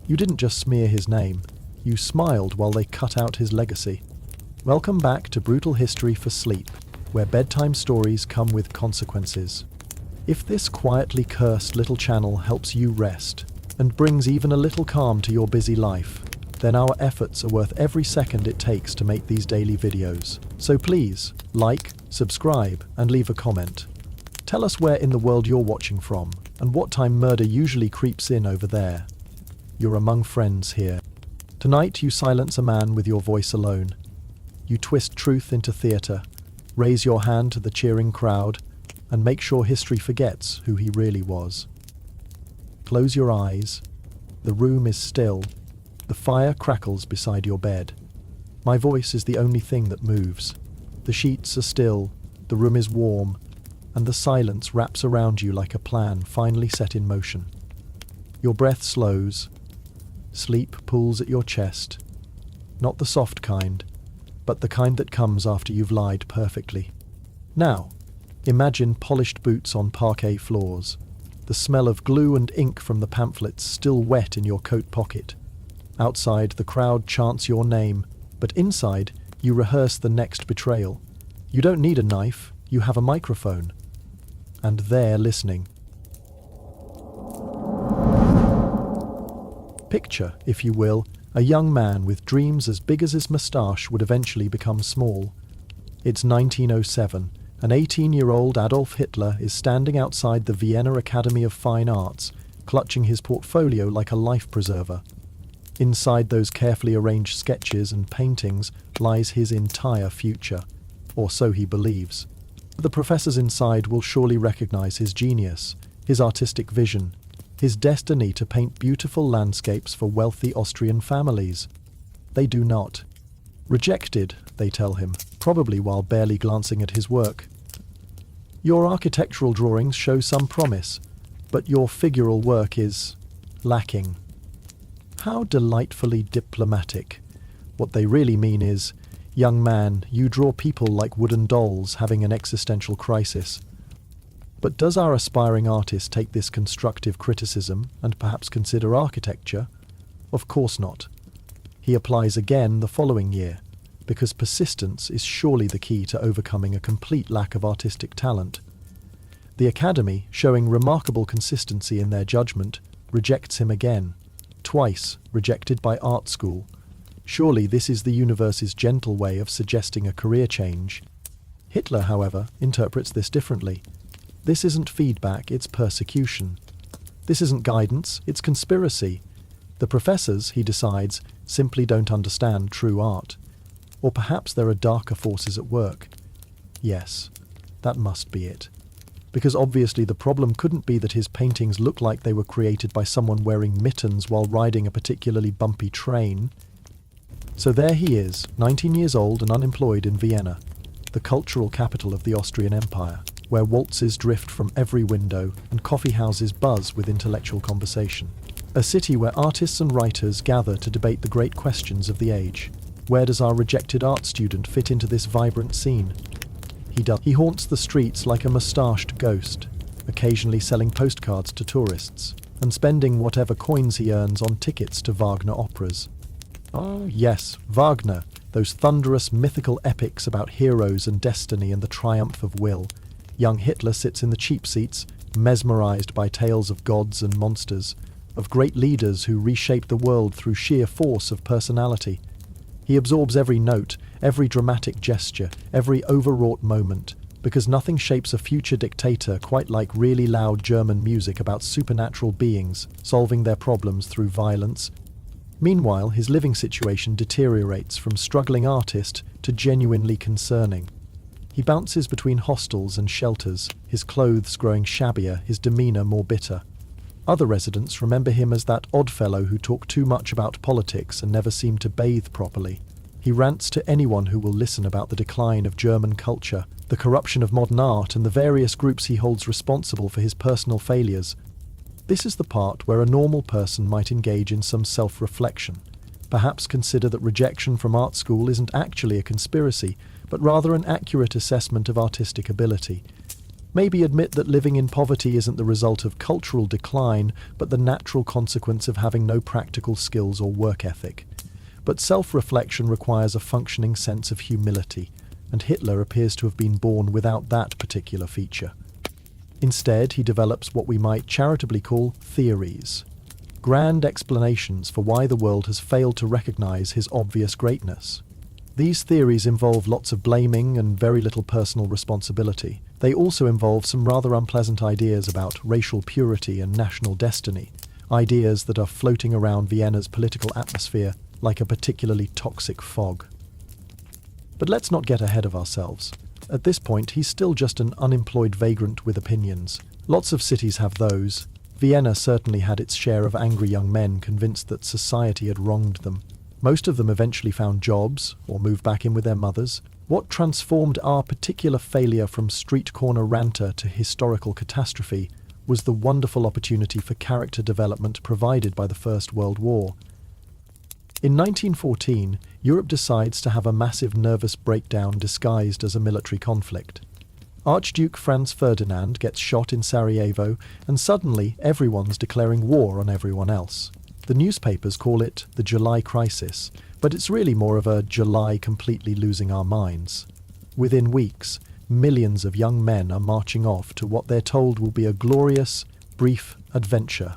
You didn't just smear his name, you smiled while they cut out his legacy. Welcome back to Brutal History for Sleep, where bedtime stories come with consequences. If this quietly cursed little channel helps you rest and brings even a little calm to your busy life, then our efforts are worth every second it takes to make these daily videos. So please, like, subscribe, and leave a comment. Tell us where in the world you're watching from, and what time murder usually creeps in over there. You're among friends here. Tonight you silence a man with your voice alone. You twist truth into theatre, raise your hand to the cheering crowd, and make sure history forgets who he really was. Close your eyes. The room is still. The fire crackles beside your bed. My voice is the only thing that moves. The sheets are still, the room is warm, and the silence wraps around you like a plan finally set in motion. Your breath slows. Sleep pulls at your chest. Not the soft kind, but the kind that comes after you've lied perfectly. Now, imagine polished boots on parquet floors, the smell of glue and ink from the pamphlets still wet in your coat pocket. Outside, the crowd chants your name, but inside, you rehearse the next betrayal. You don't need a knife, you have a microphone. And they're listening. Picture, if you will, a young man with dreams as big as his moustache would eventually become small. It's 1907. An 18-year-old Adolf Hitler is standing outside the Vienna Academy of Fine Arts, clutching his portfolio like a life preserver. Inside those carefully arranged sketches and paintings lies his entire future, or so he believes. The professors inside will surely recognize his genius, his artistic vision, his destiny to paint beautiful landscapes for wealthy Austrian families. They do not. Rejected, they tell him, probably while barely glancing at his work. Your architectural drawings show some promise, but your figural work is lacking. How delightfully diplomatic. What they really mean is, young man, you draw people like wooden dolls having an existential crisis. But does our aspiring artist take this constructive criticism and perhaps consider architecture? Of course not. He applies again the following year, because persistence is surely the key to overcoming a complete lack of artistic talent. The Academy, showing remarkable consistency in their judgment, rejects him again. Twice rejected by art school. Surely this is the universe's gentle way of suggesting a career change. Hitler, however, interprets this differently. This isn't feedback, it's persecution. This isn't guidance, it's conspiracy. The professors, he decides, simply don't understand true art. Or perhaps there are darker forces at work. Yes, that must be it. Because obviously the problem couldn't be that his paintings look like they were created by someone wearing mittens while riding a particularly bumpy train. So there he is, 19 years old and unemployed in Vienna, the cultural capital of the Austrian Empire, where waltzes drift from every window and coffee houses buzz with intellectual conversation. A city where artists and writers gather to debate the great questions of the age. Where does our rejected art student fit into this vibrant scene? He haunts the streets like a moustached ghost, occasionally selling postcards to tourists, and spending whatever coins he earns on tickets to Wagner operas. Oh yes, Wagner, those thunderous mythical epics about heroes and destiny and the triumph of will. Young Hitler sits in the cheap seats, mesmerized by tales of gods and monsters, of great leaders who reshaped the world through sheer force of personality. He absorbs every note, every dramatic gesture, every overwrought moment, because nothing shapes a future dictator quite like really loud German music about supernatural beings solving their problems through violence. Meanwhile, his living situation deteriorates from struggling artist to genuinely concerning. He bounces between hostels and shelters, his clothes growing shabbier, his demeanour more bitter. Other residents remember him as that odd fellow who talked too much about politics and never seemed to bathe properly. He rants to anyone who will listen about the decline of German culture, the corruption of modern art, and the various groups he holds responsible for his personal failures. This is the part where a normal person might engage in some self-reflection. Perhaps consider that rejection from art school isn't actually a conspiracy, but rather an accurate assessment of artistic ability. Maybe admit that living in poverty isn't the result of cultural decline, but the natural consequence of having no practical skills or work ethic. But self-reflection requires a functioning sense of humility, and Hitler appears to have been born without that particular feature. Instead, he develops what we might charitably call theories, grand explanations for why the world has failed to recognize his obvious greatness. These theories involve lots of blaming and very little personal responsibility. They also involve some rather unpleasant ideas about racial purity and national destiny, ideas that are floating around Vienna's political atmosphere like a particularly toxic fog. But let's not get ahead of ourselves. At this point, he's still just an unemployed vagrant with opinions. Lots of cities have those. Vienna certainly had its share of angry young men convinced that society had wronged them. Most of them eventually found jobs or moved back in with their mothers. What transformed our particular failure from street corner ranter to historical catastrophe was the wonderful opportunity for character development provided by the First World War. In 1914, Europe decides to have a massive nervous breakdown disguised as a military conflict. Archduke Franz Ferdinand gets shot in Sarajevo, and suddenly everyone's declaring war on everyone else. The newspapers call it the July Crisis, but it's really more of a July completely losing our minds. Within weeks, millions of young men are marching off to what they're told will be a glorious, brief adventure.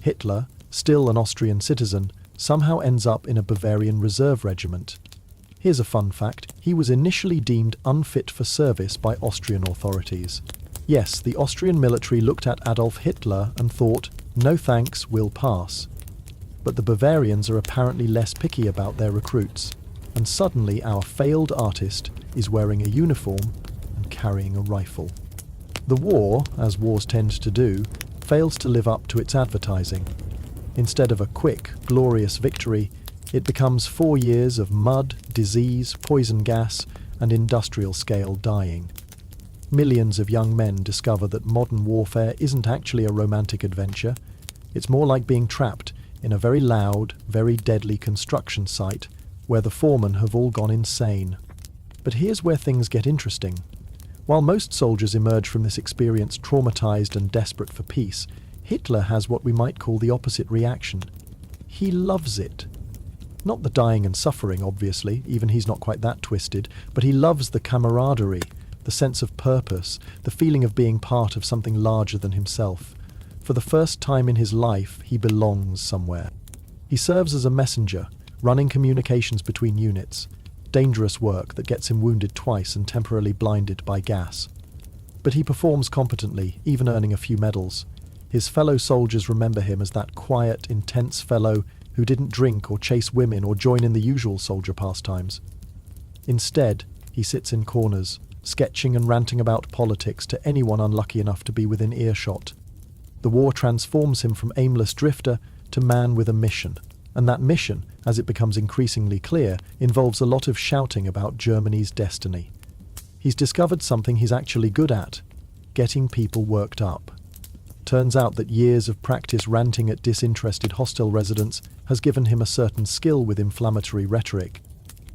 Hitler, still an Austrian citizen, somehow ends up in a Bavarian reserve regiment. Here's a fun fact: he was initially deemed unfit for service by Austrian authorities. Yes, the Austrian military looked at Adolf Hitler and thought, no thanks, we'll pass. But the Bavarians are apparently less picky about their recruits, and suddenly our failed artist is wearing a uniform and carrying a rifle. The war, as wars tend to do, fails to live up to its advertising. Instead of a quick, glorious victory, it becomes 4 years of mud, disease, poison gas, and industrial-scale dying. Millions of young men discover that modern warfare isn't actually a romantic adventure. It's more like being trapped in a very loud, very deadly construction site where the foremen have all gone insane. But here's where things get interesting. While most soldiers emerge from this experience traumatized and desperate for peace, Hitler has what we might call the opposite reaction. He loves it. Not the dying and suffering, obviously, even he's not quite that twisted, but he loves the camaraderie, the sense of purpose, the feeling of being part of something larger than himself. For the first time in his life, he belongs somewhere. He serves as a messenger, running communications between units, dangerous work that gets him wounded twice and temporarily blinded by gas. But he performs competently, even earning a few medals. His fellow soldiers remember him as that quiet, intense fellow who didn't drink or chase women or join in the usual soldier pastimes. Instead, he sits in corners, sketching and ranting about politics to anyone unlucky enough to be within earshot. The war transforms him from aimless drifter to man with a mission, and that mission, as it becomes increasingly clear, involves a lot of shouting about Germany's destiny. He's discovered something he's actually good at: getting people worked up. Turns out that years of practice ranting at disinterested hostel residents has given him a certain skill with inflammatory rhetoric.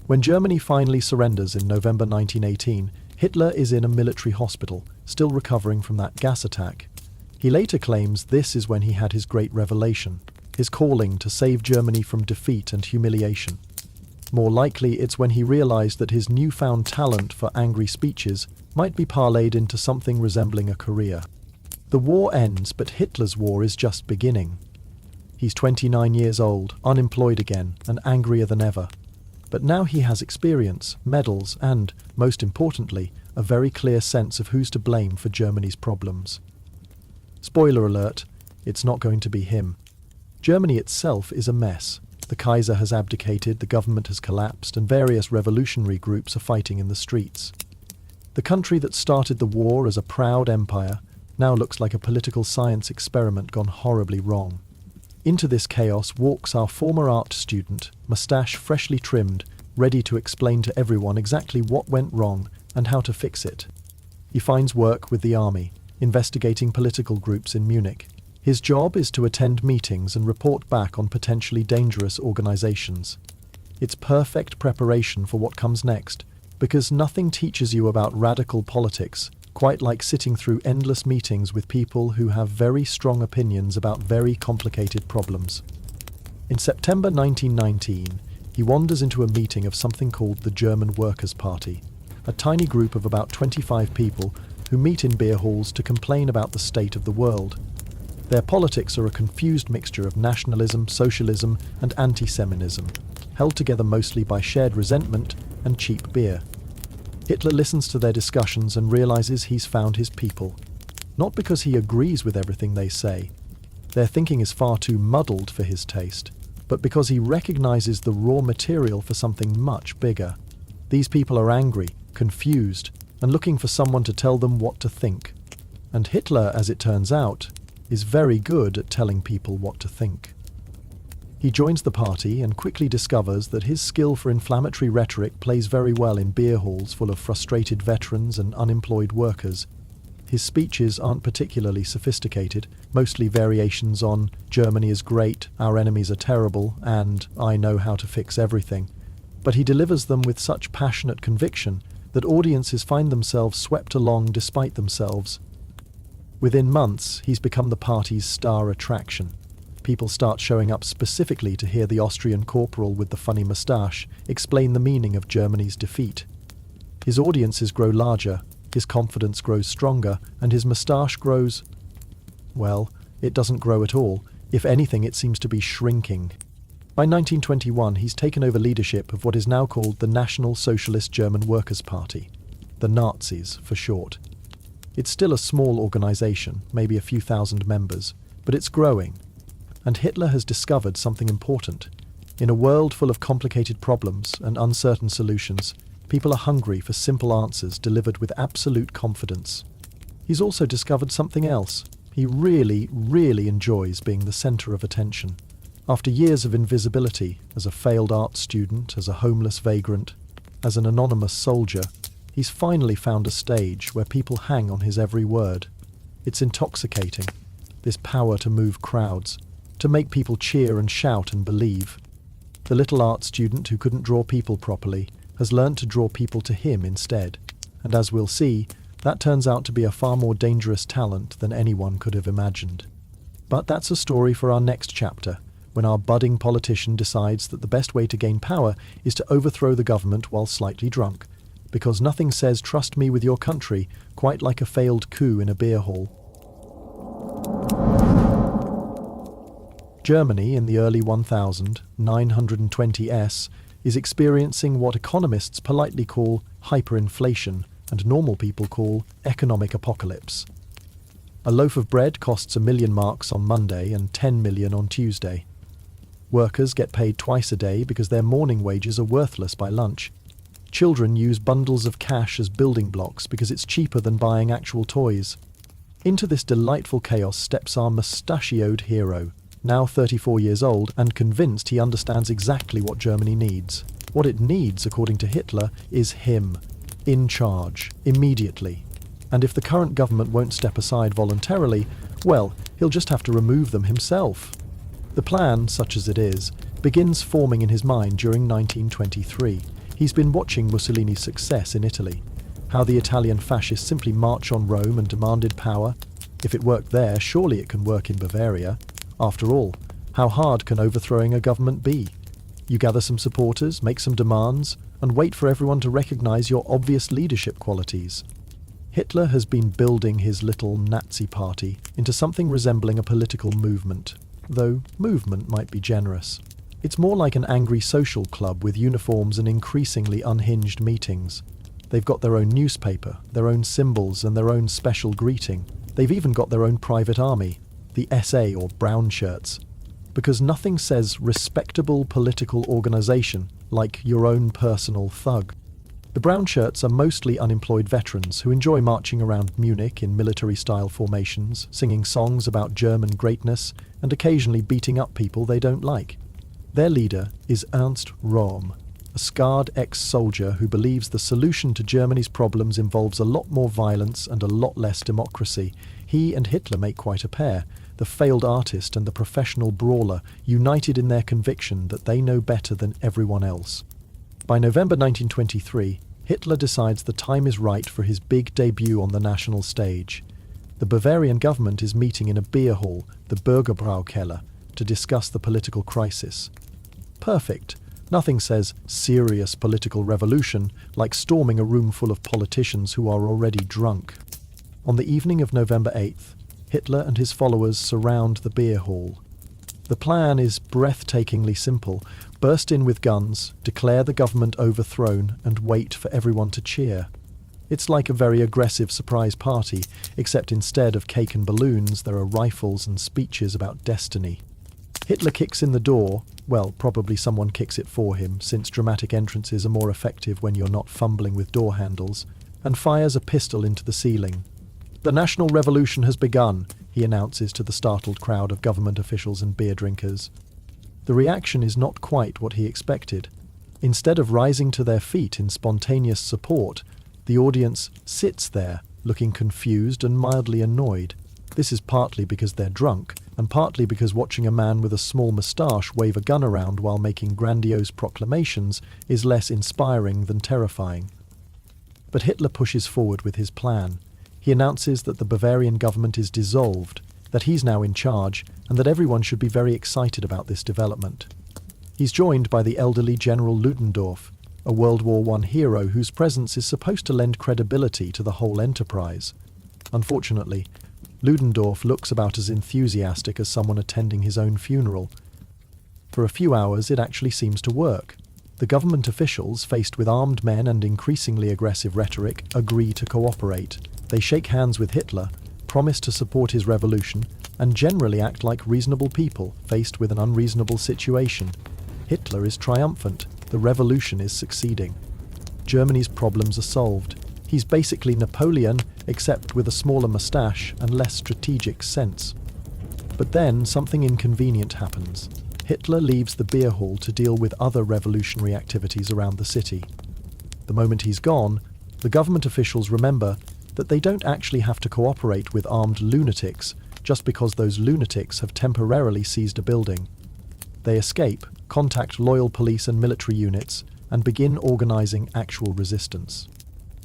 When Germany finally surrenders in November 1918, Hitler is in a military hospital, still recovering from that gas attack. He later claims this is when he had his great revelation, his calling to save Germany from defeat and humiliation. More likely, it's when he realized that his newfound talent for angry speeches might be parlayed into something resembling a career. The war ends, but Hitler's war is just beginning. He's 29 years old, unemployed again, and angrier than ever. But now he has experience, medals, and, most importantly, a very clear sense of who's to blame for Germany's problems. Spoiler alert, it's not going to be him. Germany itself is a mess. The Kaiser has abdicated, the government has collapsed, and various revolutionary groups are fighting in the streets. The country that started the war as a proud empire now looks like a political science experiment gone horribly wrong. Into this chaos walks our former art student, moustache freshly trimmed, ready to explain to everyone exactly what went wrong and how to fix it. He finds work with the army, investigating political groups in Munich. His job is to attend meetings and report back on potentially dangerous organizations. It's perfect preparation for what comes next, because nothing teaches you about radical politics quite like sitting through endless meetings with people who have very strong opinions about very complicated problems. In September 1919, he wanders into a meeting of something called the German Workers' Party, a tiny group of about 25 people who meet in beer halls to complain about the state of the world. Their politics are a confused mixture of nationalism, socialism, and anti-Semitism, held together mostly by shared resentment and cheap beer. Hitler listens to their discussions and realizes he's found his people. Not because he agrees with everything they say. Their thinking is far too muddled for his taste, but because he recognizes the raw material for something much bigger. These people are angry, confused, and looking for someone to tell them what to think. And Hitler, as it turns out, is very good at telling people what to think. He joins the party and quickly discovers that his skill for inflammatory rhetoric plays very well in beer halls full of frustrated veterans and unemployed workers. His speeches aren't particularly sophisticated, mostly variations on "Germany is great, our enemies are terrible," and "I know how to fix everything." But he delivers them with such passionate conviction that audiences find themselves swept along despite themselves. Within months, he's become the party's star attraction. People start showing up specifically to hear the Austrian corporal with the funny moustache explain the meaning of Germany's defeat. His audiences grow larger, his confidence grows stronger, and his moustache grows... well, it doesn't grow at all. If anything, it seems to be shrinking. By 1921, he's taken over leadership of what is now called the National Socialist German Workers' Party, the Nazis for short. It's still a small organization, maybe a few thousand members, but it's growing. And Hitler has discovered something important. In a world full of complicated problems and uncertain solutions, people are hungry for simple answers delivered with absolute confidence. He's also discovered something else. He really, really enjoys being the center of attention. After years of invisibility, as a failed art student, as a homeless vagrant, as an anonymous soldier, he's finally found a stage where people hang on his every word. It's intoxicating, this power to move crowds, to make people cheer and shout and believe. The little art student who couldn't draw people properly has learnt to draw people to him instead, and as we'll see, that turns out to be a far more dangerous talent than anyone could have imagined. But that's a story for our next chapter, when our budding politician decides that the best way to gain power is to overthrow the government while slightly drunk, because nothing says "trust me with your country" quite like a failed coup in a beer hall. Germany in the early 1920s is experiencing what economists politely call hyperinflation and normal people call economic apocalypse. A loaf of bread costs 1 million marks on Monday and 10 million on Tuesday. Workers get paid twice a day because their morning wages are worthless by lunch. Children use bundles of cash as building blocks because it's cheaper than buying actual toys. Into this delightful chaos steps our mustachioed hero, now 34 years old and convinced he understands exactly what Germany needs. What it needs, according to Hitler, is him, in charge, immediately. And if the current government won't step aside voluntarily, well, he'll just have to remove them himself. The plan, such as it is, begins forming in his mind during 1923. He's been watching Mussolini's success in Italy, how the Italian fascists simply march on Rome and demanded power. If it worked there, surely it can work in Bavaria. After all, how hard can overthrowing a government be? You gather some supporters, make some demands, and wait for everyone to recognize your obvious leadership qualities. Hitler has been building his little Nazi party into something resembling a political movement, though movement might be generous. It's more like an angry social club with uniforms and increasingly unhinged meetings. They've got their own newspaper, their own symbols, and their own special greeting. They've even got their own private army, the SA or brown shirts, because nothing says respectable political organization like your own personal thug. The brown shirts are mostly unemployed veterans who enjoy marching around Munich in military-style formations, singing songs about German greatness, and occasionally beating up people they don't like. Their leader is Ernst Röhm, a scarred ex-soldier who believes the solution to Germany's problems involves a lot more violence and a lot less democracy. He and Hitler make quite a pair, the failed artist and the professional brawler, united in their conviction that they know better than everyone else. By November 1923, Hitler decides the time is right for his big debut on the national stage. The Bavarian government is meeting in a beer hall, the Bürgerbraukeller, to discuss the political crisis. Perfect. Nothing says serious political revolution like storming a room full of politicians who are already drunk. On the evening of November 8th, Hitler and his followers surround the beer hall. The plan is breathtakingly simple. Burst in with guns, declare the government overthrown, and wait for everyone to cheer. It's like a very aggressive surprise party, except instead of cake and balloons, there are rifles and speeches about destiny. Hitler kicks in the door. Well, probably someone kicks it for him, since dramatic entrances are more effective when you're not fumbling with door handles, and fires a pistol into the ceiling. "The national revolution has begun," he announces to the startled crowd of government officials and beer drinkers. The reaction is not quite what he expected. Instead of rising to their feet in spontaneous support, the audience sits there, looking confused and mildly annoyed. This is partly because they're drunk, and partly because watching a man with a small moustache wave a gun around while making grandiose proclamations is less inspiring than terrifying. But Hitler pushes forward with his plan. He announces that the Bavarian government is dissolved, that he's now in charge, and that everyone should be very excited about this development. He's joined by the elderly General Ludendorff, a World War I hero whose presence is supposed to lend credibility to the whole enterprise. Unfortunately, Ludendorff looks about as enthusiastic as someone attending his own funeral. For a few hours, it actually seems to work. The government officials, faced with armed men and increasingly aggressive rhetoric, agree to cooperate. They shake hands with Hitler, promise to support his revolution, and generally act like reasonable people faced with an unreasonable situation. Hitler is triumphant. The revolution is succeeding. Germany's problems are solved. He's basically Napoleon, except with a smaller moustache and less strategic sense. But then something inconvenient happens. Hitler leaves the beer hall to deal with other revolutionary activities around the city. The moment he's gone, the government officials remember that they don't actually have to cooperate with armed lunatics just because those lunatics have temporarily seized a building. They escape, contact loyal police and military units, and begin organizing actual resistance.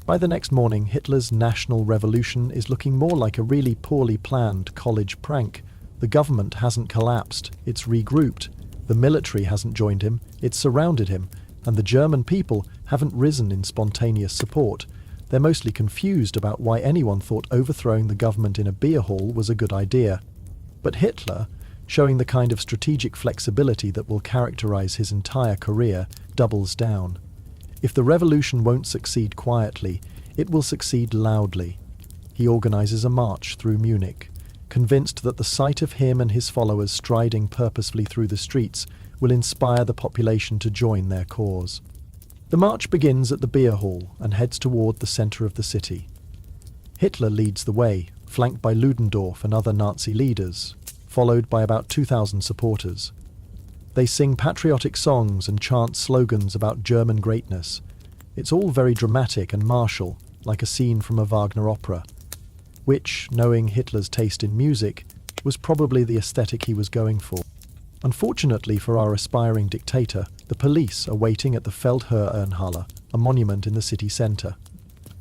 By the next morning, Hitler's national revolution is looking more like a really poorly planned college prank. The government hasn't collapsed, it's regrouped. The military hasn't joined him, it's surrounded him, and the German people haven't risen in spontaneous support. They're mostly confused about why anyone thought overthrowing the government in a beer hall was a good idea. But Hitler, showing the kind of strategic flexibility that will characterize his entire career, doubles down. If the revolution won't succeed quietly, it will succeed loudly. He organizes a march through Munich, convinced that the sight of him and his followers striding purposefully through the streets will inspire the population to join their cause. The march begins at the beer hall and heads toward the center of the city. Hitler leads the way, flanked by Ludendorff and other Nazi leaders, followed by about 2,000 supporters. They sing patriotic songs and chant slogans about German greatness. It's all very dramatic and martial, like a scene from a Wagner opera, which, knowing Hitler's taste in music, was probably the aesthetic he was going for. Unfortunately for our aspiring dictator, the police are waiting at the Feldherrnhalle, a monument in the city centre.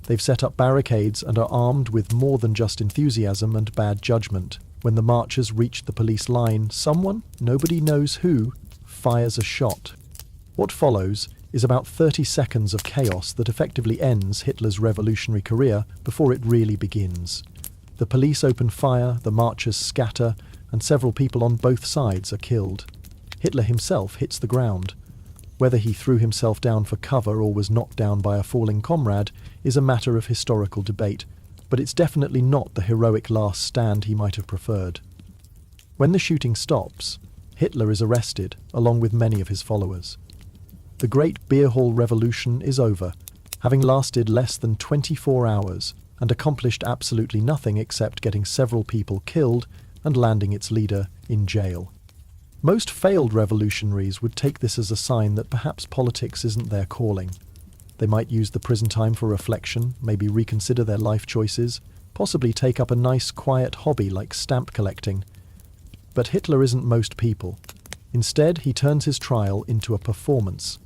They've set up barricades and are armed with more than just enthusiasm and bad judgment. When the marchers reach the police line, someone, nobody knows who, fires a shot. What follows is about 30 seconds of chaos that effectively ends Hitler's revolutionary career before it really begins. The police open fire, the marchers scatter, and several people on both sides are killed. Hitler himself hits the ground. Whether he threw himself down for cover or was knocked down by a falling comrade is a matter of historical debate, but it's definitely not the heroic last stand he might have preferred. When the shooting stops, Hitler is arrested, along with many of his followers. The Great Beer Hall Revolution is over, having lasted less than 24 hours and accomplished absolutely nothing except getting several people killed and landing its leader in jail. Most failed revolutionaries would take this as a sign that perhaps politics isn't their calling. They might use the prison time for reflection, maybe reconsider their life choices, possibly take up a nice quiet hobby like stamp collecting. But Hitler isn't most people. Instead, he turns his trial into a performance.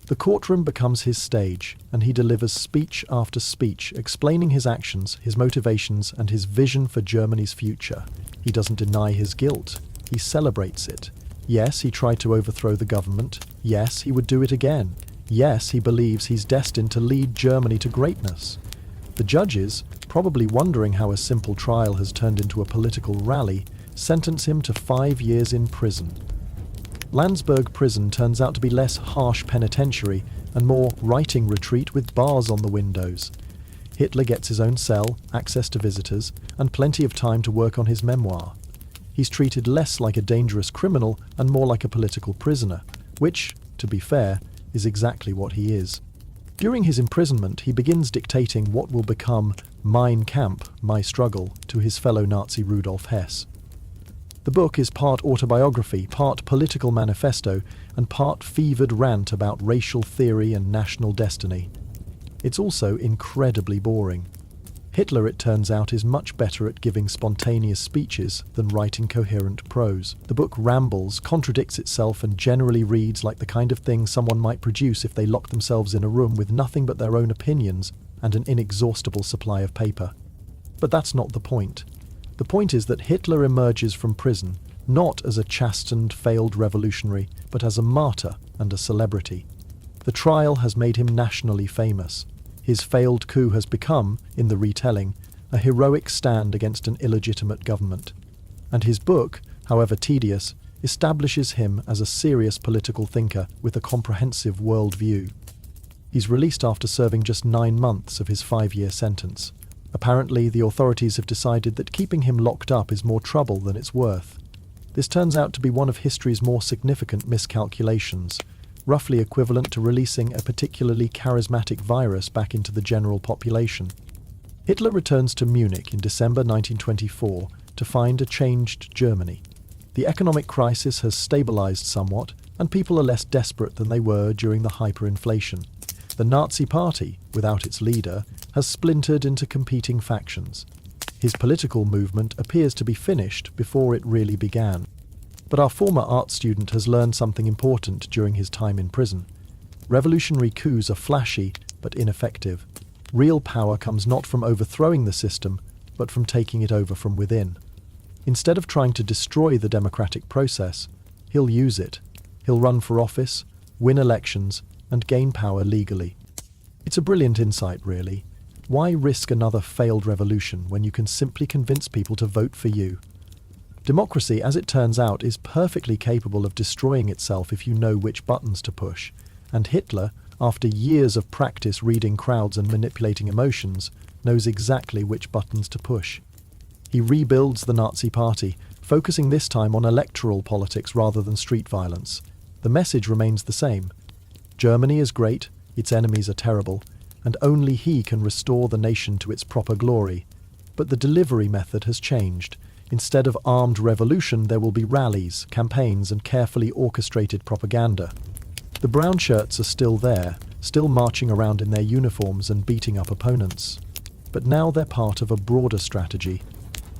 The courtroom becomes his stage, and he delivers speech after speech, explaining his actions, his motivations, and his vision for Germany's future. He doesn't deny his guilt. He celebrates it. Yes, he tried to overthrow the government. Yes, he would do it again. Yes, he believes he's destined to lead Germany to greatness. The judges, probably wondering how a simple trial has turned into a political rally, sentence him to 5 years in prison. Landsberg prison turns out to be less harsh penitentiary and more writing retreat with bars on the windows. Hitler gets his own cell, access to visitors, and plenty of time to work on his memoir. He's treated less like a dangerous criminal and more like a political prisoner, which, to be fair, is exactly what he is. During his imprisonment, he begins dictating what will become Mein Kampf, My Struggle, to his fellow Nazi Rudolf Hess. The book is part autobiography, part political manifesto, and part fevered rant about racial theory and national destiny. It's also incredibly boring. Hitler, it turns out, is much better at giving spontaneous speeches than writing coherent prose. The book rambles, contradicts itself, and generally reads like the kind of thing someone might produce if they locked themselves in a room with nothing but their own opinions and an inexhaustible supply of paper. But that's not the point. The point is that Hitler emerges from prison not as a chastened, failed revolutionary, but as a martyr and a celebrity. The trial has made him nationally famous. His failed coup has become, in the retelling, a heroic stand against an illegitimate government. And his book, however tedious, establishes him as a serious political thinker with a comprehensive worldview. He's released after serving just 9 months of his 5-year sentence. Apparently, the authorities have decided that keeping him locked up is more trouble than it's worth. This turns out to be one of history's more significant miscalculations, roughly equivalent to releasing a particularly charismatic virus back into the general population. Hitler returns to Munich in December 1924 to find a changed Germany. The economic crisis has stabilized somewhat, and people are less desperate than they were during the hyperinflation. The Nazi Party, without its leader, has splintered into competing factions. His political movement appears to be finished before it really began. But our former art student has learned something important during his time in prison. Revolutionary coups are flashy, but ineffective. Real power comes not from overthrowing the system, but from taking it over from within. Instead of trying to destroy the democratic process, he'll use it. He'll run for office, win elections, and gain power legally. It's a brilliant insight, really. Why risk another failed revolution when you can simply convince people to vote for you? Democracy, as it turns out, is perfectly capable of destroying itself if you know which buttons to push. And Hitler, after years of practice reading crowds and manipulating emotions, knows exactly which buttons to push. He rebuilds the Nazi Party, focusing this time on electoral politics rather than street violence. The message remains the same. Germany is great, its enemies are terrible, and only he can restore the nation to its proper glory. But the delivery method has changed. Instead of armed revolution, there will be rallies, campaigns, and carefully orchestrated propaganda. The brown shirts are still there, still marching around in their uniforms and beating up opponents. But now they're part of a broader strategy.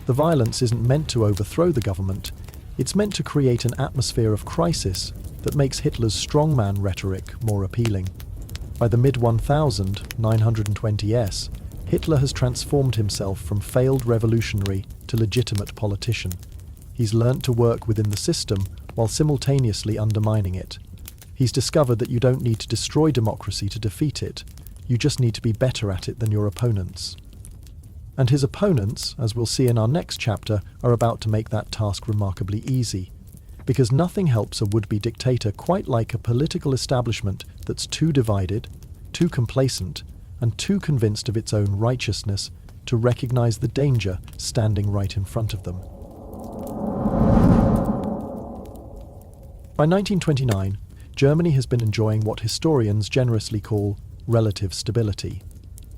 The violence isn't meant to overthrow the government. It's meant to create an atmosphere of crisis that makes Hitler's strongman rhetoric more appealing. By the mid-1920s, Hitler has transformed himself from failed revolutionary to legitimate politician. He's learnt to work within the system while simultaneously undermining it. He's discovered that you don't need to destroy democracy to defeat it. You just need to be better at it than your opponents. And his opponents, as we'll see in our next chapter, are about to make that task remarkably easy. Because nothing helps a would-be dictator quite like a political establishment that's too divided, too complacent, and too convinced of its own righteousness to recognize the danger standing right in front of them. By 1929, Germany has been enjoying what historians generously call relative stability.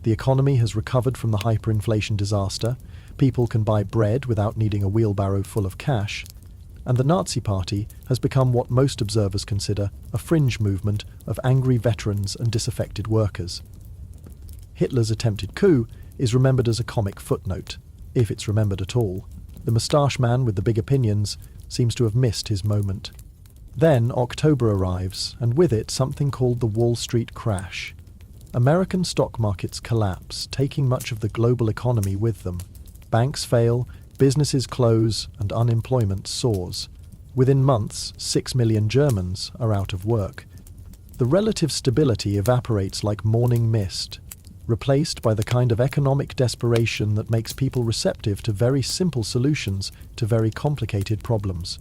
The economy has recovered from the hyperinflation disaster, people can buy bread without needing a wheelbarrow full of cash, and the Nazi Party has become what most observers consider a fringe movement of angry veterans and disaffected workers. Hitler's attempted coup is remembered as a comic footnote, if it's remembered at all. The moustache man with the big opinions seems to have missed his moment. Then October arrives, and with it something called the Wall Street crash. American stock markets collapse, taking much of the global economy with them. Banks fail, businesses close, and unemployment soars. Within months, 6 million Germans are out of work. The relative stability evaporates like morning mist, replaced by the kind of economic desperation that makes people receptive to very simple solutions to very complicated problems.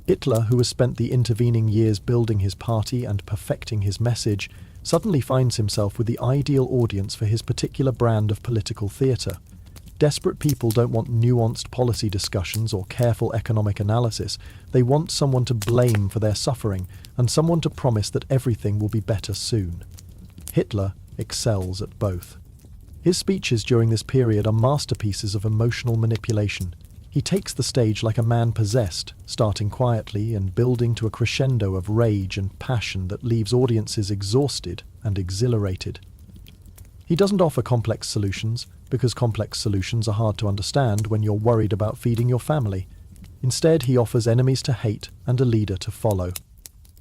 Hitler, who has spent the intervening years building his party and perfecting his message, suddenly finds himself with the ideal audience for his particular brand of political theatre. Desperate people don't want nuanced policy discussions or careful economic analysis. They want someone to blame for their suffering and someone to promise that everything will be better soon. Hitler excels at both. His speeches during this period are masterpieces of emotional manipulation. He takes the stage like a man possessed, starting quietly and building to a crescendo of rage and passion that leaves audiences exhausted and exhilarated. He doesn't offer complex solutions, because complex solutions are hard to understand when you're worried about feeding your family. Instead, he offers enemies to hate and a leader to follow.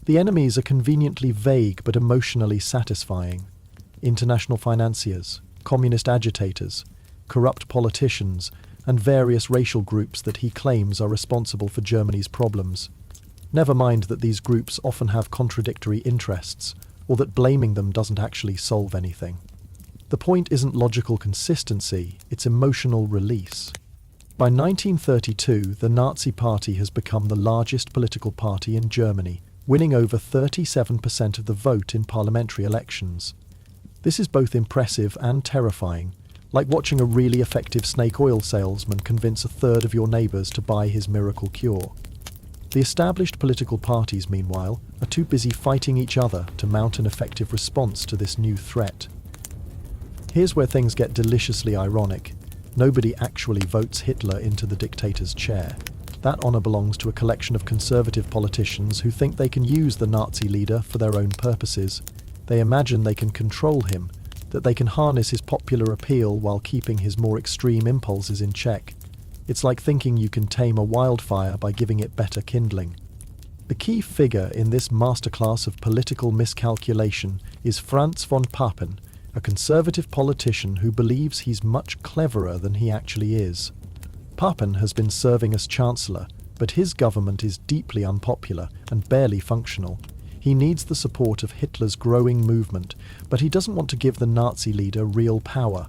The enemies are conveniently vague but emotionally satisfying. International financiers, communist agitators, corrupt politicians, and various racial groups that he claims are responsible for Germany's problems. Never mind that these groups often have contradictory interests, or that blaming them doesn't actually solve anything. The point isn't logical consistency, it's emotional release. By 1932, the Nazi Party has become the largest political party in Germany, winning over 37% of the vote in parliamentary elections. This is both impressive and terrifying, like watching a really effective snake oil salesman convince a third of your neighbours to buy his miracle cure. The established political parties, meanwhile, are too busy fighting each other to mount an effective response to this new threat. Here's where things get deliciously ironic. Nobody actually votes Hitler into the dictator's chair. That honour belongs to a collection of conservative politicians who think they can use the Nazi leader for their own purposes. They imagine they can control him, that they can harness his popular appeal while keeping his more extreme impulses in check. It's like thinking you can tame a wildfire by giving it better kindling. The key figure in this masterclass of political miscalculation is Franz von Papen, a conservative politician who believes he's much cleverer than he actually is. Papen has been serving as Chancellor, but his government is deeply unpopular and barely functional. He needs the support of Hitler's growing movement, but he doesn't want to give the Nazi leader real power.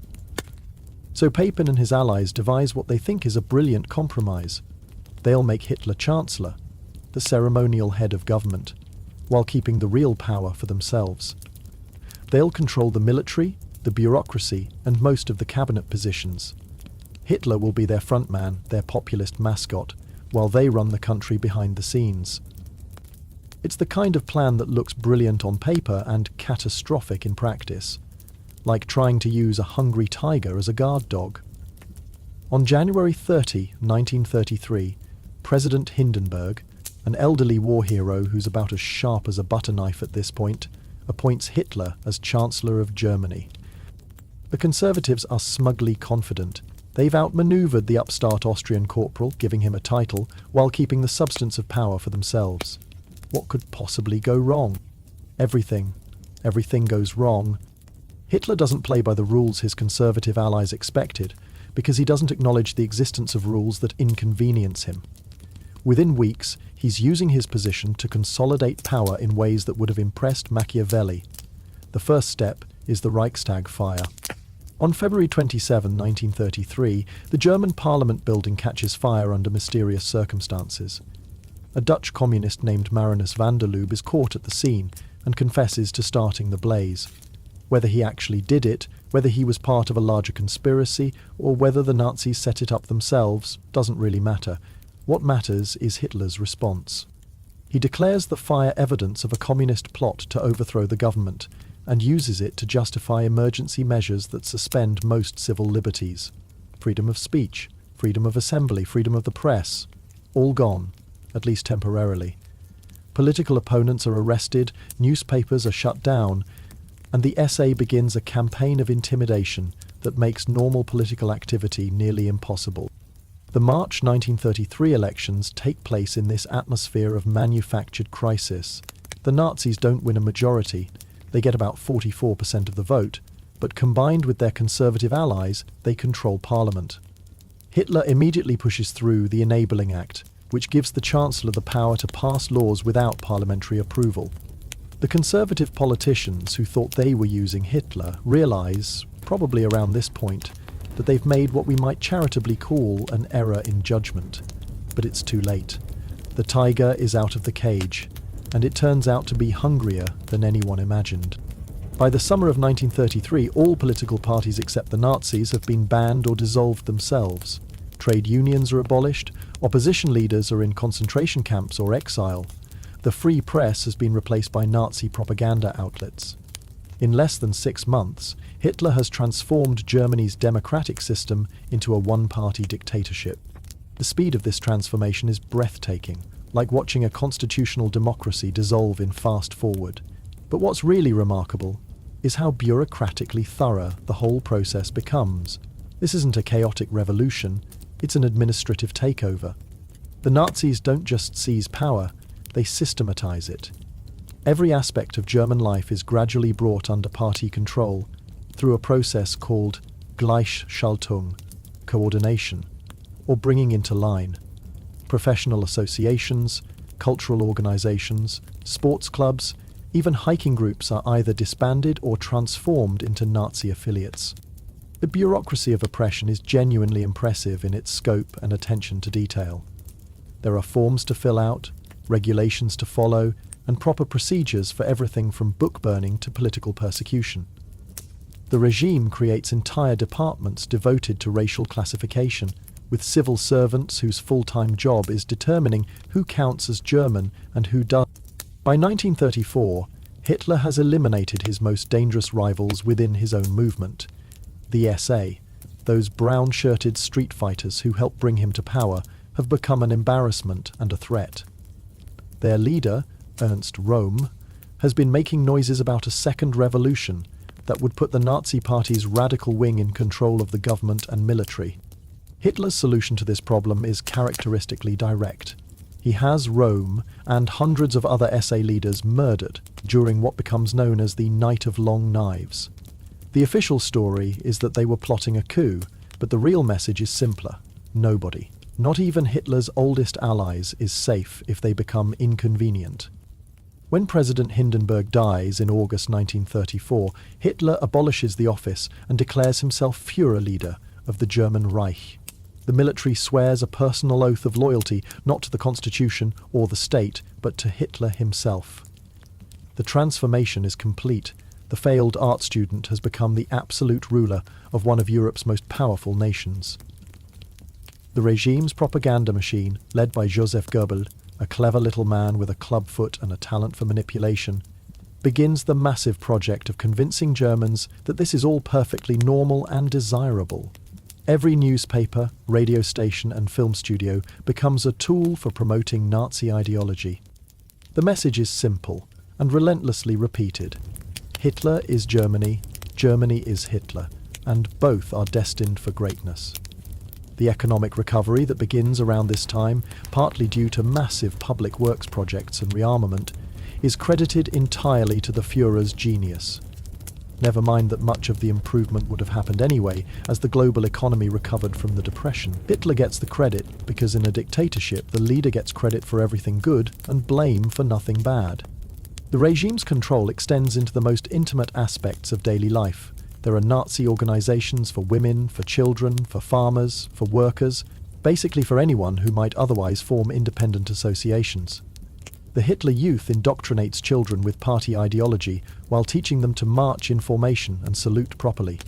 So Papen and his allies devise what they think is a brilliant compromise. They'll make Hitler Chancellor, the ceremonial head of government, while keeping the real power for themselves. They'll control the military, the bureaucracy, and most of the cabinet positions. Hitler will be their frontman, their populist mascot, while they run the country behind the scenes. It's the kind of plan that looks brilliant on paper and catastrophic in practice, like trying to use a hungry tiger as a guard dog. On January 30, 1933, President Hindenburg, an elderly war hero who's about as sharp as a butter knife at this point, appoints Hitler as Chancellor of Germany. The Conservatives are smugly confident. They've outmaneuvered the upstart Austrian corporal, giving him a title, while keeping the substance of power for themselves. What could possibly go wrong? Everything. Everything goes wrong. Hitler doesn't play by the rules his conservative allies expected, because he doesn't acknowledge the existence of rules that inconvenience him. Within weeks, he's using his position to consolidate power in ways that would have impressed Machiavelli. The first step is the Reichstag fire. On February 27, 1933, the German Parliament building catches fire under mysterious circumstances. A Dutch communist named Marinus van der Lubbe is caught at the scene and confesses to starting the blaze. Whether he actually did it, whether he was part of a larger conspiracy, or whether the Nazis set it up themselves, doesn't really matter. What matters is Hitler's response. He declares the fire evidence of a communist plot to overthrow the government, and uses it to justify emergency measures that suspend most civil liberties. Freedom of speech, freedom of assembly, freedom of the press, all gone, at least temporarily. Political opponents are arrested, newspapers are shut down, and the SA begins a campaign of intimidation that makes normal political activity nearly impossible. The March 1933 elections take place in this atmosphere of manufactured crisis. The Nazis don't win a majority. They get about 44% of the vote, but combined with their conservative allies, they control parliament. Hitler immediately pushes through the Enabling Act, which gives the Chancellor the power to pass laws without parliamentary approval. The conservative politicians who thought they were using Hitler realise, probably around this point, that they've made what we might charitably call an error in judgment. But it's too late. The tiger is out of the cage, and it turns out to be hungrier than anyone imagined. By the summer of 1933, all political parties except the Nazis have been banned or dissolved themselves. Trade unions are abolished, opposition leaders are in concentration camps or exile. The free press has been replaced by Nazi propaganda outlets. In less than 6 months, Hitler has transformed Germany's democratic system into a one-party dictatorship. The speed of this transformation is breathtaking, like watching a constitutional democracy dissolve in fast forward. But what's really remarkable is how bureaucratically thorough the whole process becomes. This isn't a chaotic revolution, it's an administrative takeover. The Nazis don't just seize power, they systematize it. Every aspect of German life is gradually brought under party control through a process called Gleichschaltung, coordination, or bringing into line. Professional associations, cultural organizations, sports clubs, even hiking groups are either disbanded or transformed into Nazi affiliates. The bureaucracy of oppression is genuinely impressive in its scope and attention to detail. There are forms to fill out, regulations to follow, and proper procedures for everything from book burning to political persecution. The regime creates entire departments devoted to racial classification, with civil servants whose full-time job is determining who counts as German and who does. By 1934, Hitler has eliminated his most dangerous rivals within his own movement. The SA, those brown-shirted street fighters who helped bring him to power, have become an embarrassment and a threat. Their leader, Ernst Röhm, has been making noises about a second revolution that would put the Nazi Party's radical wing in control of the government and military. Hitler's solution to this problem is characteristically direct. He has Röhm and hundreds of other SA leaders murdered during what becomes known as the Night of Long Knives. The official story is that they were plotting a coup, but the real message is simpler. Nobody, not even Hitler's oldest allies, is safe if they become inconvenient. When President Hindenburg dies in August 1934, Hitler abolishes the office and declares himself Führer leader of the German Reich. The military swears a personal oath of loyalty not to the constitution or the state, but to Hitler himself. The transformation is complete. The failed art student has become the absolute ruler of one of Europe's most powerful nations. The regime's propaganda machine, led by Joseph Goebbels, a clever little man with a club foot and a talent for manipulation, begins the massive project of convincing Germans that this is all perfectly normal and desirable. Every newspaper, radio station and film studio becomes a tool for promoting Nazi ideology. The message is simple and relentlessly repeated. Hitler is Germany, Germany is Hitler, and both are destined for greatness. The economic recovery that begins around this time, partly due to massive public works projects and rearmament, is credited entirely to the Führer's genius. Never mind that much of the improvement would have happened anyway, as the global economy recovered from the Depression. Hitler gets the credit because in a dictatorship the leader gets credit for everything good and blame for nothing bad. The regime's control extends into the most intimate aspects of daily life. There are Nazi organizations for women, for children, for farmers, for workers, basically for anyone who might otherwise form independent associations. The Hitler Youth indoctrinates children with party ideology while teaching them to march in formation and salute properly.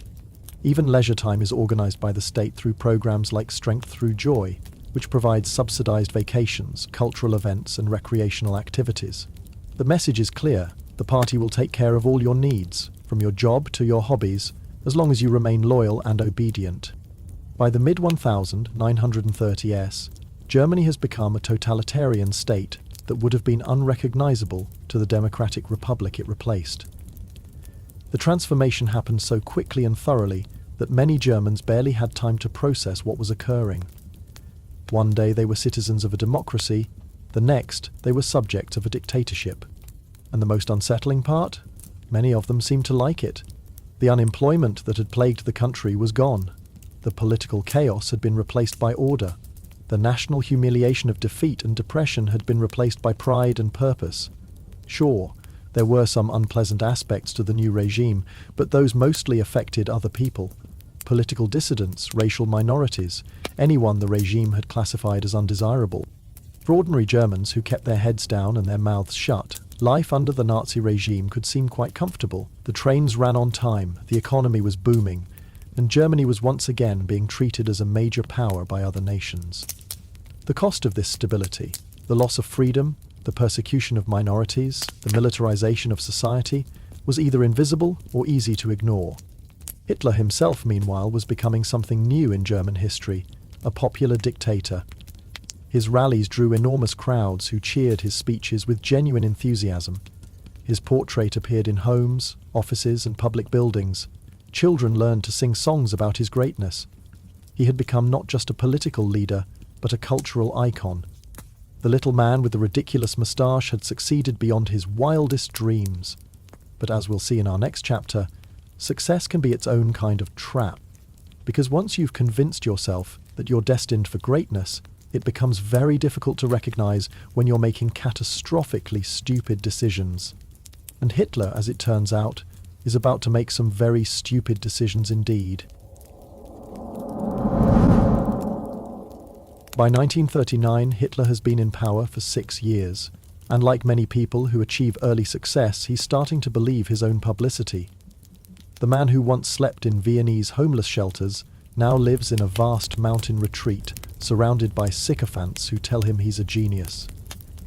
Even leisure time is organized by the state through programs like Strength Through Joy, which provides subsidized vacations, cultural events and recreational activities. The message is clear. The party will take care of all your needs, from your job to your hobbies, as long as you remain loyal and obedient. By the mid-1930s, Germany has become a totalitarian state that would have been unrecognizable to the democratic republic it replaced. The transformation happened so quickly and thoroughly that many Germans barely had time to process what was occurring. One day they were citizens of a democracy, the next they were subjects of a dictatorship. And the most unsettling part? Many of them seemed to like it. The unemployment that had plagued the country was gone. The political chaos had been replaced by order. The national humiliation of defeat and depression had been replaced by pride and purpose. Sure, there were some unpleasant aspects to the new regime, but those mostly affected other people. Political dissidents, racial minorities, anyone the regime had classified as undesirable. For ordinary Germans who kept their heads down and their mouths shut, life under the Nazi regime could seem quite comfortable. The trains ran on time, the economy was booming, and Germany was once again being treated as a major power by other nations. The cost of this stability, the loss of freedom, the persecution of minorities, the militarization of society, was either invisible or easy to ignore. Hitler himself, meanwhile, was becoming something new in German history, a popular dictator. His rallies drew enormous crowds who cheered his speeches with genuine enthusiasm. His portrait appeared in homes, offices, and public buildings. Children learned to sing songs about his greatness. He had become not just a political leader, but a cultural icon. The little man with the ridiculous moustache had succeeded beyond his wildest dreams. But as we'll see in our next chapter, success can be its own kind of trap. Because once you've convinced yourself that you're destined for greatness, it becomes very difficult to recognize when you're making catastrophically stupid decisions. And Hitler, as it turns out, is about to make some very stupid decisions indeed. By 1939, Hitler has been in power for 6 years, and like many people who achieve early success, he's starting to believe his own publicity. The man who once slept in Viennese homeless shelters now lives in a vast mountain retreat, surrounded by sycophants who tell him he's a genius.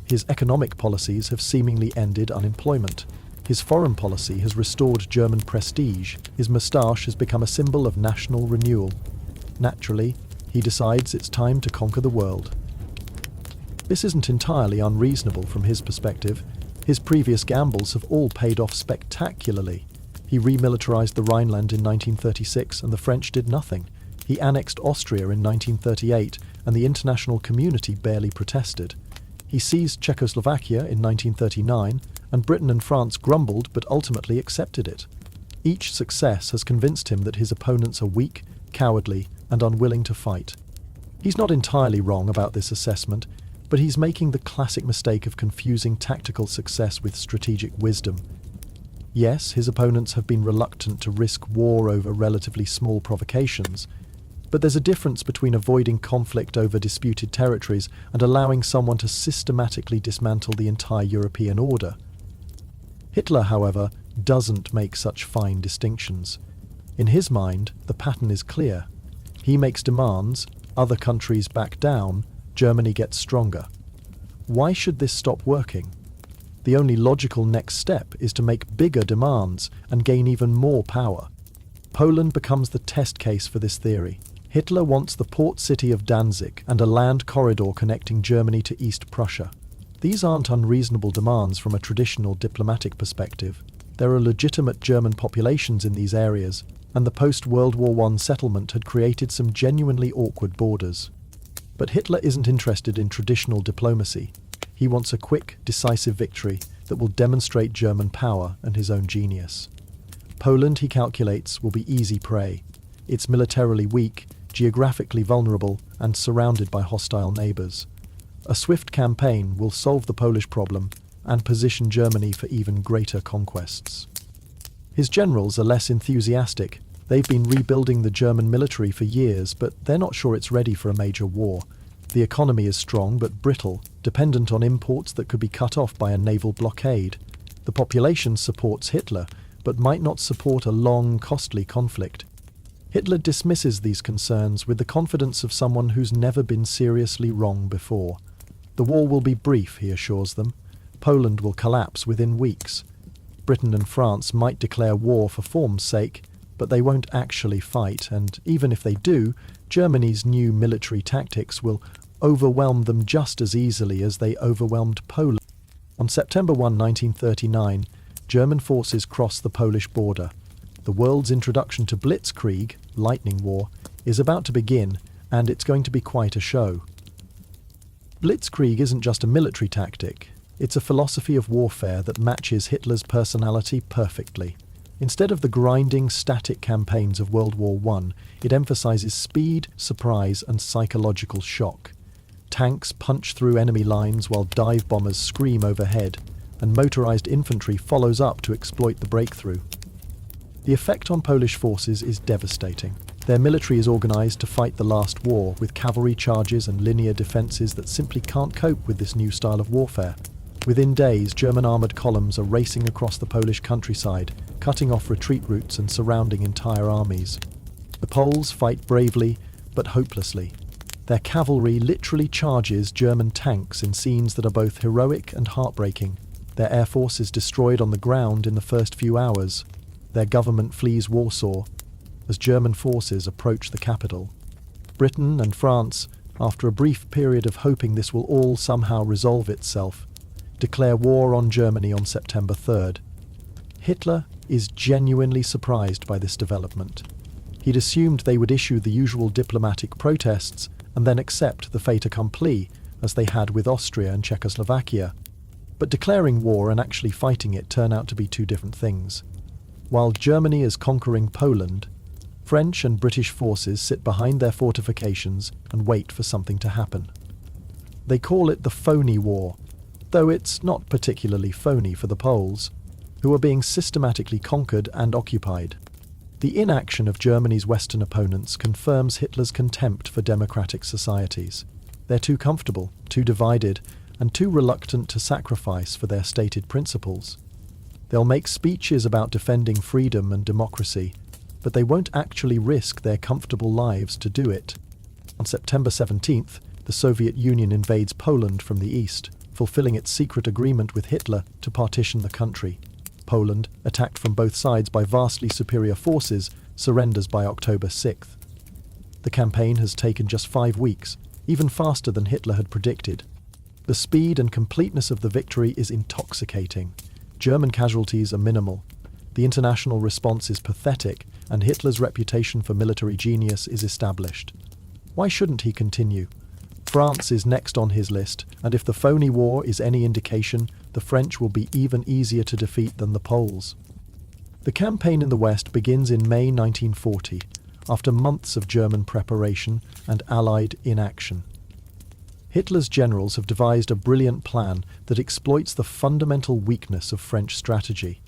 His economic policies have seemingly ended unemployment. His foreign policy has restored German prestige. His moustache has become a symbol of national renewal. Naturally, he decides it's time to conquer the world. This isn't entirely unreasonable from his perspective. His previous gambles have all paid off spectacularly. He remilitarized the Rhineland in 1936 and the French did nothing. He annexed Austria in 1938 and the international community barely protested. He seized Czechoslovakia in 1939 and Britain and France grumbled but ultimately accepted it. Each success has convinced him that his opponents are weak, cowardly, and unwilling to fight. He's not entirely wrong about this assessment, but he's making the classic mistake of confusing tactical success with strategic wisdom. Yes, his opponents have been reluctant to risk war over relatively small provocations, but there's a difference between avoiding conflict over disputed territories and allowing someone to systematically dismantle the entire European order. Hitler, however, doesn't make such fine distinctions. In his mind, the pattern is clear. He makes demands, other countries back down, Germany gets stronger. Why should this stop working? The only logical next step is to make bigger demands and gain even more power. Poland becomes the test case for this theory. Hitler wants the port city of Danzig and a land corridor connecting Germany to East Prussia. These aren't unreasonable demands from a traditional diplomatic perspective. There are legitimate German populations in these areas, and the post-World War I settlement had created some genuinely awkward borders. But Hitler isn't interested in traditional diplomacy. He wants a quick, decisive victory that will demonstrate German power and his own genius. Poland, he calculates, will be easy prey. It's militarily weak, geographically vulnerable, and surrounded by hostile neighbours. A swift campaign will solve the Polish problem and position Germany for even greater conquests. His generals are less enthusiastic. They've been rebuilding the German military for years, but they're not sure it's ready for a major war. The economy is strong but brittle, dependent on imports that could be cut off by a naval blockade. The population supports Hitler, but might not support a long, costly conflict. Hitler dismisses these concerns with the confidence of someone who's never been seriously wrong before. The war will be brief, he assures them. Poland will collapse within weeks. Britain and France might declare war for form's sake, but they won't actually fight, and even if they do, Germany's new military tactics will overwhelm them just as easily as they overwhelmed Poland. On September 1, 1939, German forces crossed the Polish border. The world's introduction to blitzkrieg, lightning war, is about to begin, and it's going to be quite a show. Blitzkrieg isn't just a military tactic, it's a philosophy of warfare that matches Hitler's personality perfectly. Instead of the grinding, static campaigns of World War I, it emphasizes speed, surprise, and psychological shock. Tanks punch through enemy lines while dive bombers scream overhead, and motorized infantry follows up to exploit the breakthrough. The effect on Polish forces is devastating. Their military is organized to fight the last war, with cavalry charges and linear defenses that simply can't cope with this new style of warfare. Within days, German armoured columns are racing across the Polish countryside, cutting off retreat routes and surrounding entire armies. The Poles fight bravely, but hopelessly. Their cavalry literally charges German tanks in scenes that are both heroic and heartbreaking. Their air force is destroyed on the ground in the first few hours. Their government flees Warsaw as German forces approach the capital. Britain and France, after a brief period of hoping this will all somehow resolve itself, declare war on Germany on September 3rd. Hitler is genuinely surprised by this development. He'd assumed they would issue the usual diplomatic protests and then accept the fait accompli, as they had with Austria and Czechoslovakia. But declaring war and actually fighting it turn out to be two different things. While Germany is conquering Poland, French and British forces sit behind their fortifications and wait for something to happen. They call it the phony war, though it's not particularly phony for the Poles, who are being systematically conquered and occupied. The inaction of Germany's Western opponents confirms Hitler's contempt for democratic societies. They're too comfortable, too divided, and too reluctant to sacrifice for their stated principles. They'll make speeches about defending freedom and democracy, but they won't actually risk their comfortable lives to do it. On September 17th, the Soviet Union invades Poland from the east, fulfilling its secret agreement with Hitler to partition the country. Poland, attacked from both sides by vastly superior forces, surrenders by October 6th. The campaign has taken just 5 weeks, even faster than Hitler had predicted. The speed and completeness of the victory is intoxicating. German casualties are minimal. The international response is pathetic, and Hitler's reputation for military genius is established. Why shouldn't he continue? France is next on his list, and if the phony war is any indication, the French will be even easier to defeat than the Poles. The campaign in the West begins in May 1940, after months of German preparation and Allied inaction. Hitler's generals have devised a brilliant plan that exploits the fundamental weakness of French strategy.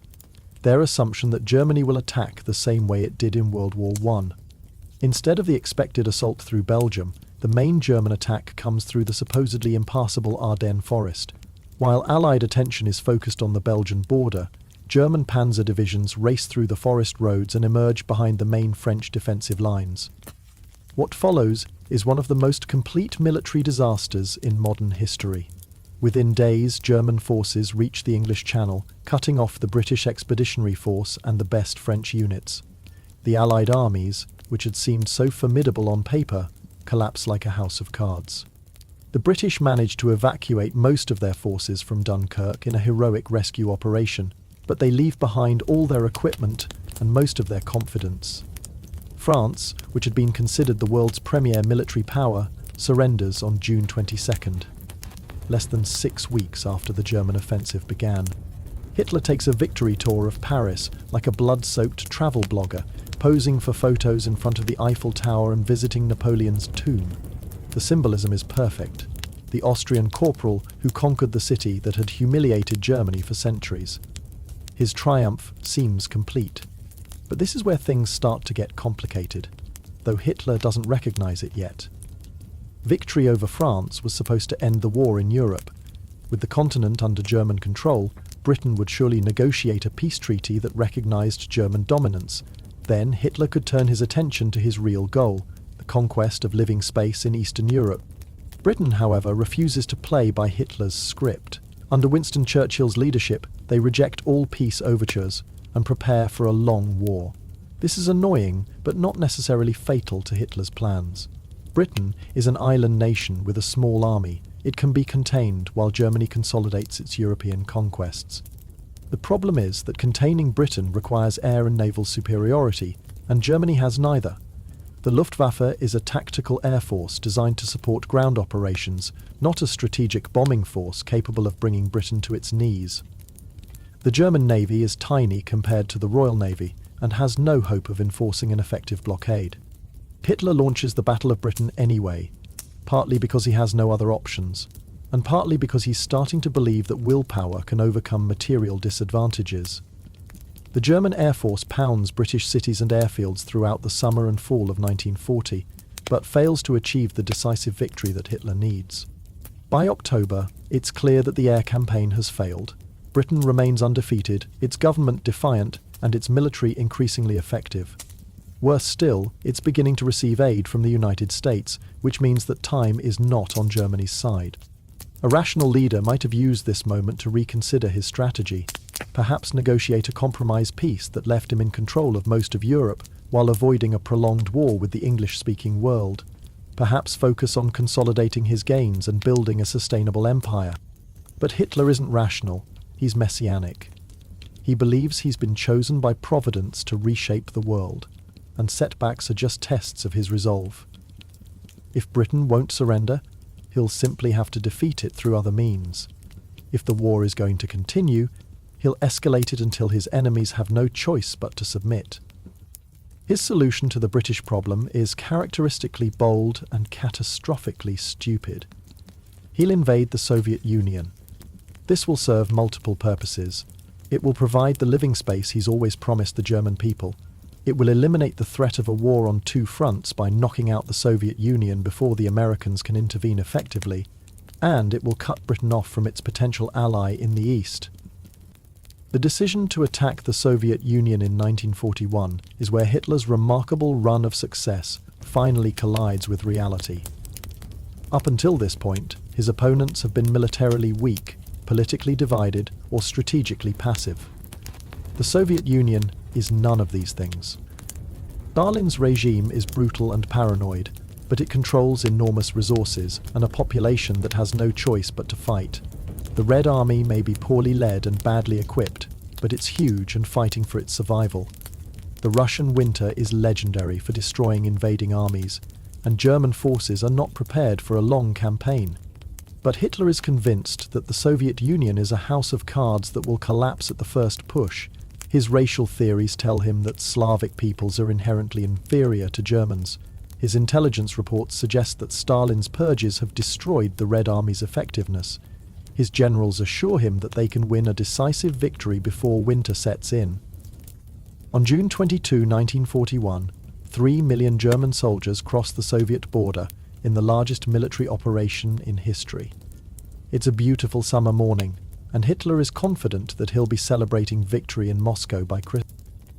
Their assumption that Germany will attack the same way it did in World War I. Instead of the expected assault through Belgium, the main German attack comes through the supposedly impassable Ardennes forest. While Allied attention is focused on the Belgian border, German panzer divisions race through the forest roads and emerge behind the main French defensive lines. What follows is one of the most complete military disasters in modern history. Within days, German forces reach the English Channel, cutting off the British Expeditionary Force and the best French units. The Allied armies, which had seemed so formidable on paper, collapse like a house of cards. The British managed to evacuate most of their forces from Dunkirk in a heroic rescue operation, but they leave behind all their equipment and most of their confidence. France, which had been considered the world's premier military power, surrenders on June 22nd. Less than 6 weeks after the German offensive began. Hitler takes a victory tour of Paris like a blood-soaked travel blogger, posing for photos in front of the Eiffel Tower and visiting Napoleon's tomb. The symbolism is perfect. The Austrian corporal who conquered the city that had humiliated Germany for centuries. His triumph seems complete. But this is where things start to get complicated, though Hitler doesn't recognize it yet. Victory over France was supposed to end the war in Europe. With the continent under German control, Britain would surely negotiate a peace treaty that recognized German dominance. Then Hitler could turn his attention to his real goal, the conquest of living space in Eastern Europe. Britain, however, refuses to play by Hitler's script. Under Winston Churchill's leadership, they reject all peace overtures and prepare for a long war. This is annoying, but not necessarily fatal to Hitler's plans. Britain is an island nation with a small army. It can be contained while Germany consolidates its European conquests. The problem is that containing Britain requires air and naval superiority, and Germany has neither. The Luftwaffe is a tactical air force designed to support ground operations, not a strategic bombing force capable of bringing Britain to its knees. The German Navy is tiny compared to the Royal Navy and has no hope of enforcing an effective blockade. Hitler launches the Battle of Britain anyway, partly because he has no other options, and partly because he's starting to believe that willpower can overcome material disadvantages. The German Air Force pounds British cities and airfields throughout the summer and fall of 1940, but fails to achieve the decisive victory that Hitler needs. By October, it's clear that the air campaign has failed. Britain remains undefeated, its government defiant, and its military increasingly effective. Worse still, it's beginning to receive aid from the United States, which means that time is not on Germany's side. A rational leader might have used this moment to reconsider his strategy, perhaps negotiate a compromise peace that left him in control of most of Europe while avoiding a prolonged war with the English-speaking world, perhaps focus on consolidating his gains and building a sustainable empire. But Hitler isn't rational. He's messianic. He believes he's been chosen by Providence to reshape the world, and setbacks are just tests of his resolve. If Britain won't surrender, he'll simply have to defeat it through other means. If the war is going to continue, he'll escalate it until his enemies have no choice but to submit. His solution to the British problem is characteristically bold and catastrophically stupid. He'll invade the Soviet Union. This will serve multiple purposes. It will provide the living space he's always promised the German people. It will eliminate the threat of a war on two fronts by knocking out the Soviet Union before the Americans can intervene effectively. And it will cut Britain off from its potential ally in the East. The decision to attack the Soviet Union in 1941 is where Hitler's remarkable run of success finally collides with reality. Up until this point, his opponents have been militarily weak, politically divided, or strategically passive. The Soviet Union is none of these things. Stalin's regime is brutal and paranoid, but it controls enormous resources and a population that has no choice but to fight. The Red Army may be poorly led and badly equipped, but it's huge and fighting for its survival. The Russian winter is legendary for destroying invading armies, and German forces are not prepared for a long campaign. But Hitler is convinced that the Soviet Union is a house of cards that will collapse at the first push. His racial theories tell him that Slavic peoples are inherently inferior to Germans. His intelligence reports suggest that Stalin's purges have destroyed the Red Army's effectiveness. His generals assure him that they can win a decisive victory before winter sets in. On June 22, 1941, 3 million German soldiers crossed the Soviet border in the largest military operation in history. It's a beautiful summer morning, and Hitler is confident that he'll be celebrating victory in Moscow by Christmas.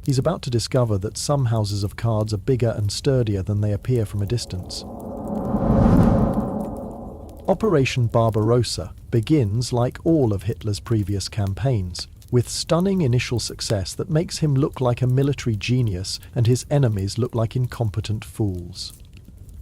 He's about to discover that some houses of cards are bigger and sturdier than they appear from a distance. Operation Barbarossa begins like all of Hitler's previous campaigns, with stunning initial success that makes him look like a military genius and his enemies look like incompetent fools.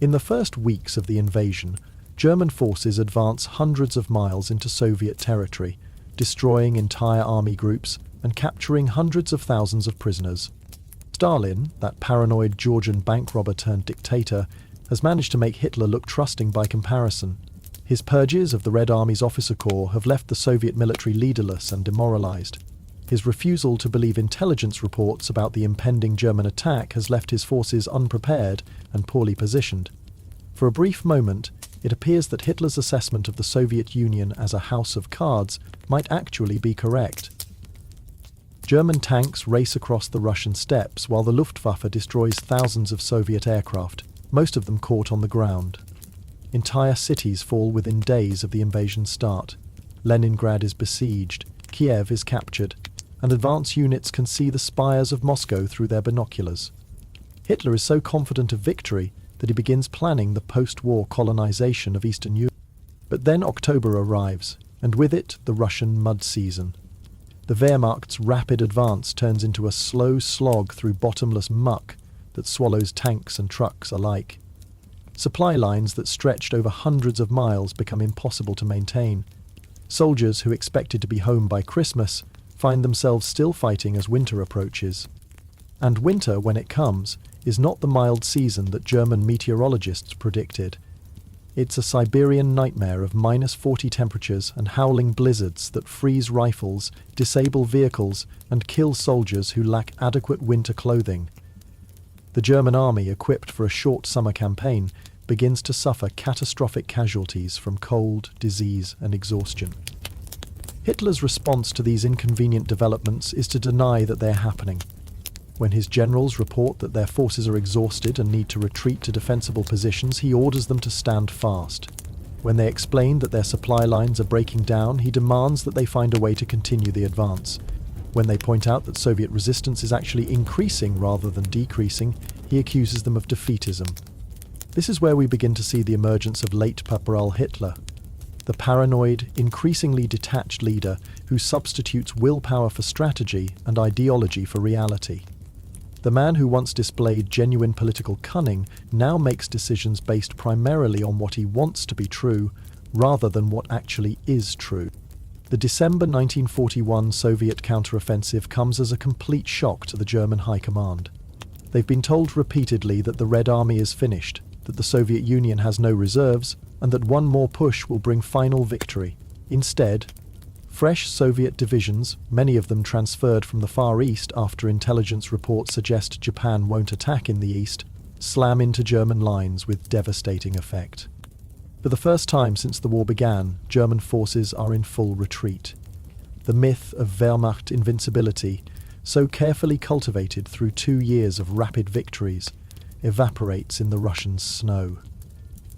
In the first weeks of the invasion, German forces advance hundreds of miles into Soviet territory, destroying entire army groups and capturing hundreds of thousands of prisoners. Stalin, that paranoid Georgian bank robber turned dictator, has managed to make Hitler look trusting by comparison. His purges of the Red Army's officer corps have left the Soviet military leaderless and demoralized. His refusal to believe intelligence reports about the impending German attack has left his forces unprepared and poorly positioned. For a brief moment, it appears that Hitler's assessment of the Soviet Union as a house of cards might actually be correct. German tanks race across the Russian steppes while the Luftwaffe destroys thousands of Soviet aircraft, most of them caught on the ground. Entire cities fall within days of the invasion's start. Leningrad is besieged, Kiev is captured, and advance units can see the spires of Moscow through their binoculars. Hitler is so confident of victory that he begins planning the post-war colonization of Eastern Europe. But then October arrives, and with it the Russian mud season. The Wehrmacht's rapid advance turns into a slow slog through bottomless muck that swallows tanks and trucks alike. Supply lines that stretched over hundreds of miles become impossible to maintain. Soldiers who expected to be home by Christmas find themselves still fighting as winter approaches. And winter, when it comes, is not the mild season that German meteorologists predicted. It's a Siberian nightmare of -40 temperatures and howling blizzards that freeze rifles, disable vehicles, and kill soldiers who lack adequate winter clothing. The German army, equipped for a short summer campaign, begins to suffer catastrophic casualties from cold, disease, and exhaustion. Hitler's response to these inconvenient developments is to deny that they're happening. When his generals report that their forces are exhausted and need to retreat to defensible positions, he orders them to stand fast. When they explain that their supply lines are breaking down, he demands that they find a way to continue the advance. When they point out that Soviet resistance is actually increasing rather than decreasing, he accuses them of defeatism. This is where we begin to see the emergence of late Caporal Hitler, the paranoid, increasingly detached leader who substitutes willpower for strategy and ideology for reality. The man who once displayed genuine political cunning now makes decisions based primarily on what he wants to be true, rather than what actually is true. The December 1941 Soviet counteroffensive comes as a complete shock to the German High Command. They've been told repeatedly that the Red Army is finished, that the Soviet Union has no reserves, and that one more push will bring final victory. Instead, fresh Soviet divisions, many of them transferred from the Far East after intelligence reports suggest Japan won't attack in the East, slam into German lines with devastating effect. For the first time since the war began, German forces are in full retreat. The myth of Wehrmacht invincibility, so carefully cultivated through 2 years of rapid victories, evaporates in the Russian snow.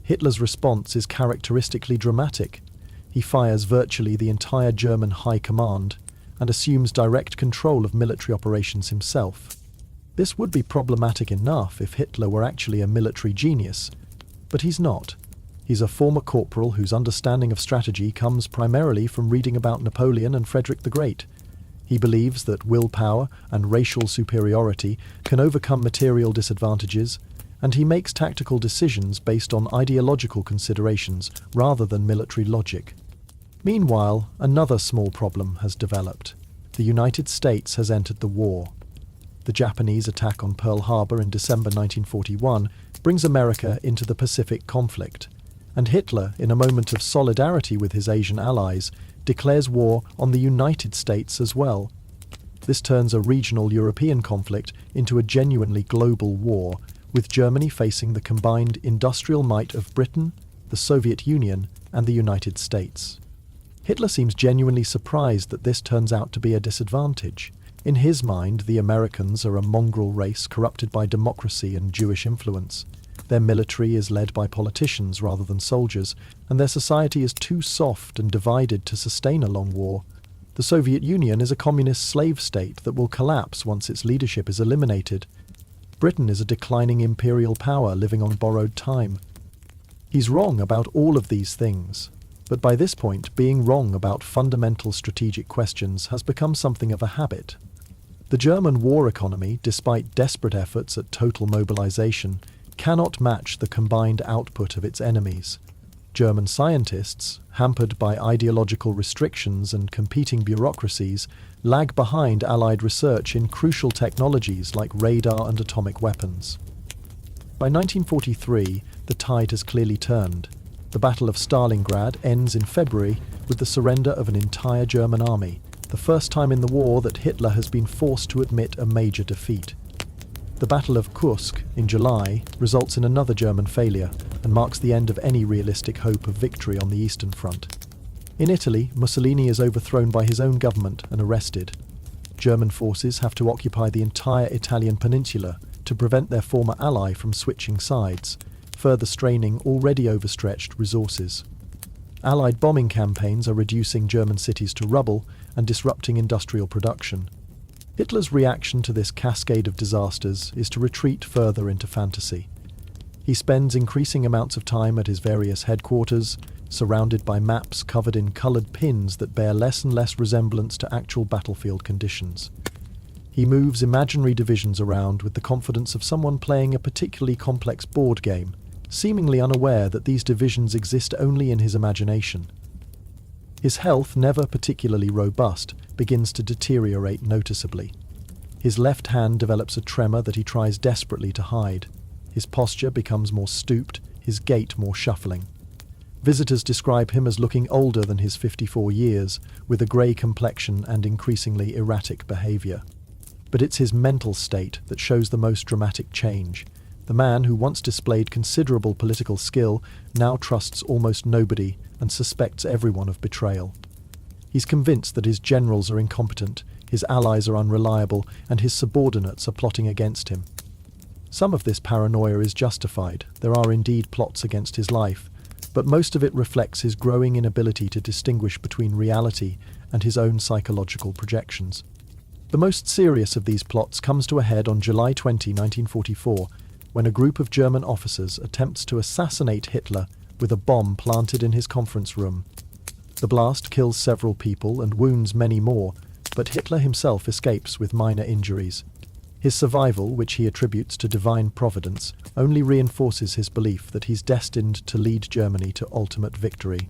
Hitler's response is characteristically dramatic. He fires virtually the entire German High Command and assumes direct control of military operations himself. This would be problematic enough if Hitler were actually a military genius, but he's not. He's a former corporal whose understanding of strategy comes primarily from reading about Napoleon and Frederick the Great. He believes that willpower and racial superiority can overcome material disadvantages, and he makes tactical decisions based on ideological considerations rather than military logic. Meanwhile, another small problem has developed. The United States has entered the war. The Japanese attack on Pearl Harbor in December 1941 brings America into the Pacific conflict, and Hitler, in a moment of solidarity with his Asian allies, declares war on the United States as well. This turns a regional European conflict into a genuinely global war, with Germany facing the combined industrial might of Britain, the Soviet Union, and the United States. Hitler seems genuinely surprised that this turns out to be a disadvantage. In his mind, the Americans are a mongrel race corrupted by democracy and Jewish influence. Their military is led by politicians rather than soldiers, and their society is too soft and divided to sustain a long war. The Soviet Union is a communist slave state that will collapse once its leadership is eliminated. Britain is a declining imperial power living on borrowed time. He's wrong about all of these things, but by this point, being wrong about fundamental strategic questions has become something of a habit. The German war economy, despite desperate efforts at total mobilization, cannot match the combined output of its enemies. German scientists, hampered by ideological restrictions and competing bureaucracies, lag behind Allied research in crucial technologies like radar and atomic weapons. By 1943, the tide has clearly turned. The Battle of Stalingrad ends in February with the surrender of an entire German army, the first time in the war that Hitler has been forced to admit a major defeat. The Battle of Kursk in July results in another German failure and marks the end of any realistic hope of victory on the Eastern Front. In Italy, Mussolini is overthrown by his own government and arrested. German forces have to occupy the entire Italian peninsula to prevent their former ally from switching sides, further straining already overstretched resources. Allied bombing campaigns are reducing German cities to rubble and disrupting industrial production. Hitler's reaction to this cascade of disasters is to retreat further into fantasy. He spends increasing amounts of time at his various headquarters, surrounded by maps covered in coloured pins that bear less and less resemblance to actual battlefield conditions. He moves imaginary divisions around with the confidence of someone playing a particularly complex board game, seemingly unaware that these divisions exist only in his imagination. His health, never particularly robust, begins to deteriorate noticeably. His left hand develops a tremor that he tries desperately to hide. His posture becomes more stooped, his gait more shuffling. Visitors describe him as looking older than his 54 years, with a grey complexion and increasingly erratic behaviour. But it's his mental state that shows the most dramatic change. The man who once displayed considerable political skill now trusts almost nobody and suspects everyone of betrayal. He's convinced that his generals are incompetent, his allies are unreliable, and his subordinates are plotting against him. Some of this paranoia is justified. There are indeed plots against his life, but most of it reflects his growing inability to distinguish between reality and his own psychological projections. The most serious of these plots comes to a head on July 20, 1944, when a group of German officers attempts to assassinate Hitler with a bomb planted in his conference room. The blast kills several people and wounds many more, but Hitler himself escapes with minor injuries. His survival, which he attributes to divine providence, only reinforces his belief that he's destined to lead Germany to ultimate victory.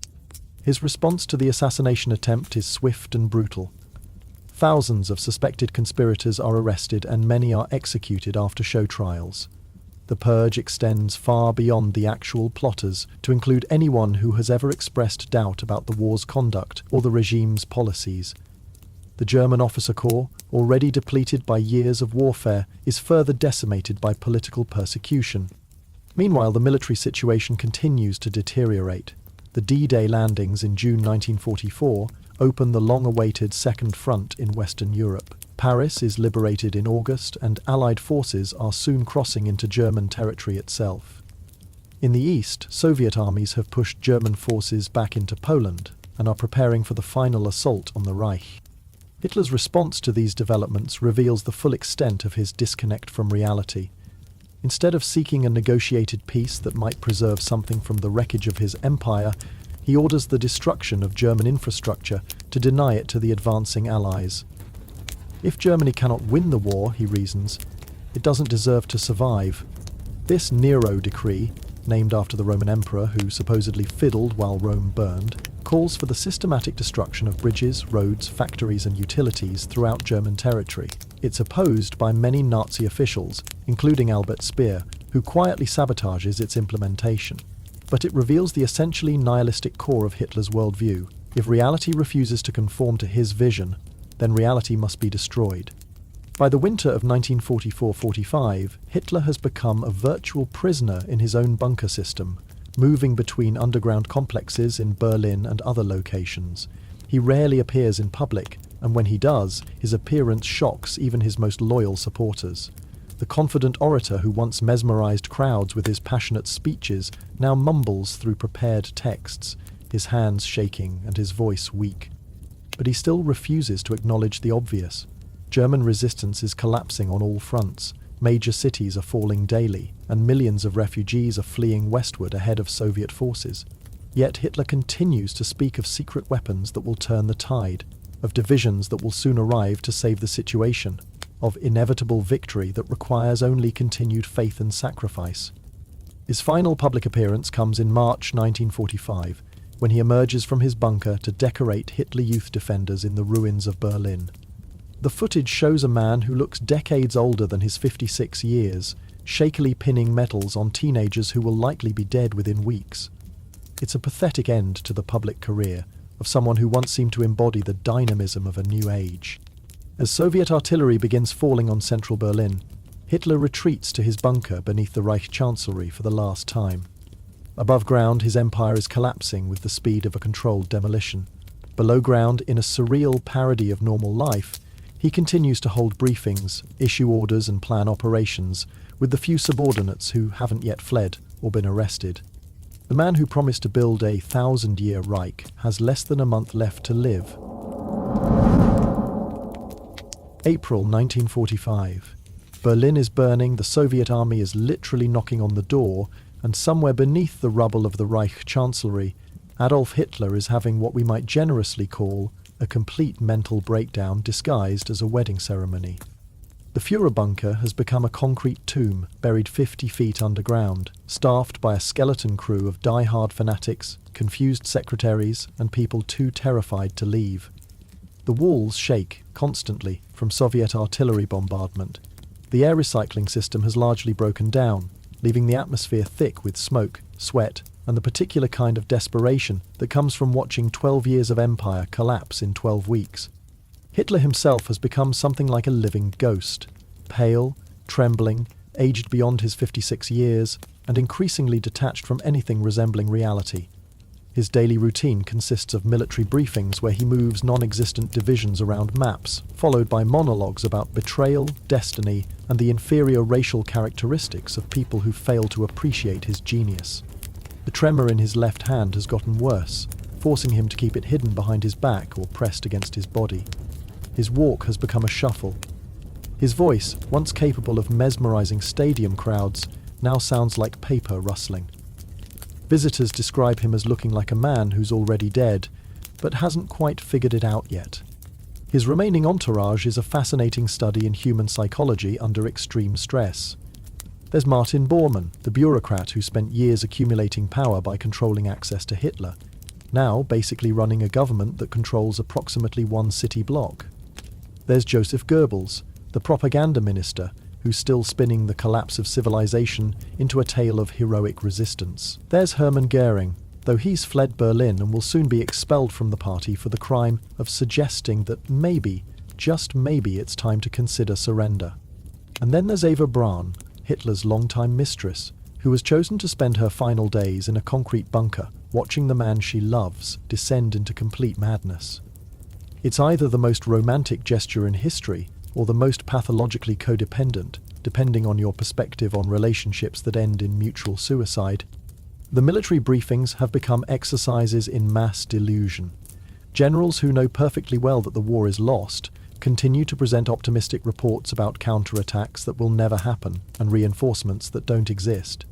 His response to the assassination attempt is swift and brutal. Thousands of suspected conspirators are arrested and many are executed after show trials. The purge extends far beyond the actual plotters to include anyone who has ever expressed doubt about the war's conduct or the regime's policies. The German officer corps, already depleted by years of warfare, is further decimated by political persecution. Meanwhile, the military situation continues to deteriorate. The D-Day landings in June 1944 open the long-awaited Second Front in Western Europe. Paris is liberated in August, and Allied forces are soon crossing into German territory itself. In the east, Soviet armies have pushed German forces back into Poland and are preparing for the final assault on the Reich. Hitler's response to these developments reveals the full extent of his disconnect from reality. Instead of seeking a negotiated peace that might preserve something from the wreckage of his empire, he orders the destruction of German infrastructure to deny it to the advancing Allies. If Germany cannot win the war, he reasons, it doesn't deserve to survive. This Nero decree, named after the Roman emperor who supposedly fiddled while Rome burned, calls for the systematic destruction of bridges, roads, factories and utilities throughout German territory. It's opposed by many Nazi officials, including Albert Speer, who quietly sabotages its implementation. But it reveals the essentially nihilistic core of Hitler's worldview. If reality refuses to conform to his vision, then reality must be destroyed. By the winter of 1944-45, Hitler has become a virtual prisoner in his own bunker system, moving between underground complexes in Berlin and other locations. He rarely appears in public, and when he does, his appearance shocks even his most loyal supporters. The confident orator who once mesmerized crowds with his passionate speeches now mumbles through prepared texts, his hands shaking and his voice weak. But he still refuses to acknowledge the obvious. German resistance is collapsing on all fronts. Major cities are falling daily, and millions of refugees are fleeing westward ahead of Soviet forces. Yet Hitler continues to speak of secret weapons that will turn the tide, of divisions that will soon arrive to save the situation, of inevitable victory that requires only continued faith and sacrifice. His final public appearance comes in March 1945, when he emerges from his bunker to decorate Hitler Youth defenders in the ruins of Berlin. The footage shows a man who looks decades older than his 56 years, shakily pinning medals on teenagers who will likely be dead within weeks. It's a pathetic end to the public career of someone who once seemed to embody the dynamism of a new age. As Soviet artillery begins falling on central Berlin, Hitler retreats to his bunker beneath the Reich Chancellery for the last time. Above ground, his empire is collapsing with the speed of a controlled demolition. Below ground, in a surreal parody of normal life, he continues to hold briefings, issue orders and plan operations with the few subordinates who haven't yet fled or been arrested. The man who promised to build a 1,000-year Reich has less than a month left to live. April 1945. Berlin is burning, the Soviet army is literally knocking on the door, and somewhere beneath the rubble of the Reich Chancellery, Adolf Hitler is having what we might generously call a complete mental breakdown disguised as a wedding ceremony. The Führer bunker has become a concrete tomb buried 50 feet underground, staffed by a skeleton crew of die-hard fanatics, confused secretaries, and people too terrified to leave. The walls shake constantly from Soviet artillery bombardment. The air recycling system has largely broken down, leaving the atmosphere thick with smoke, sweat, and the particular kind of desperation that comes from watching 12 years of empire collapse in 12 weeks. Hitler himself has become something like a living ghost, pale, trembling, aged beyond his 56 years, and increasingly detached from anything resembling reality. His daily routine consists of military briefings where he moves non-existent divisions around maps, followed by monologues about betrayal, destiny, and the inferior racial characteristics of people who fail to appreciate his genius. The tremor in his left hand has gotten worse, forcing him to keep it hidden behind his back or pressed against his body. His walk has become a shuffle. His voice, once capable of mesmerizing stadium crowds, now sounds like paper rustling. Visitors describe him as looking like a man who's already dead, but hasn't quite figured it out yet. His remaining entourage is a fascinating study in human psychology under extreme stress. There's Martin Bormann, the bureaucrat who spent years accumulating power by controlling access to Hitler, now basically running a government that controls approximately one city block. There's Joseph Goebbels, the propaganda minister, who's still spinning the collapse of civilization into a tale of heroic resistance. There's Hermann Goering, though he's fled Berlin and will soon be expelled from the party for the crime of suggesting that maybe, just maybe, it's time to consider surrender. And then there's Eva Braun, Hitler's longtime mistress, who has chosen to spend her final days in a concrete bunker, watching the man she loves descend into complete madness. It's either the most romantic gesture in history, or the most pathologically codependent, depending on your perspective on relationships that end in mutual suicide. The military briefings have become exercises in mass delusion. Generals who know perfectly well that the war is lost continue to present optimistic reports about counterattacks that will never happen and reinforcements that don't exist.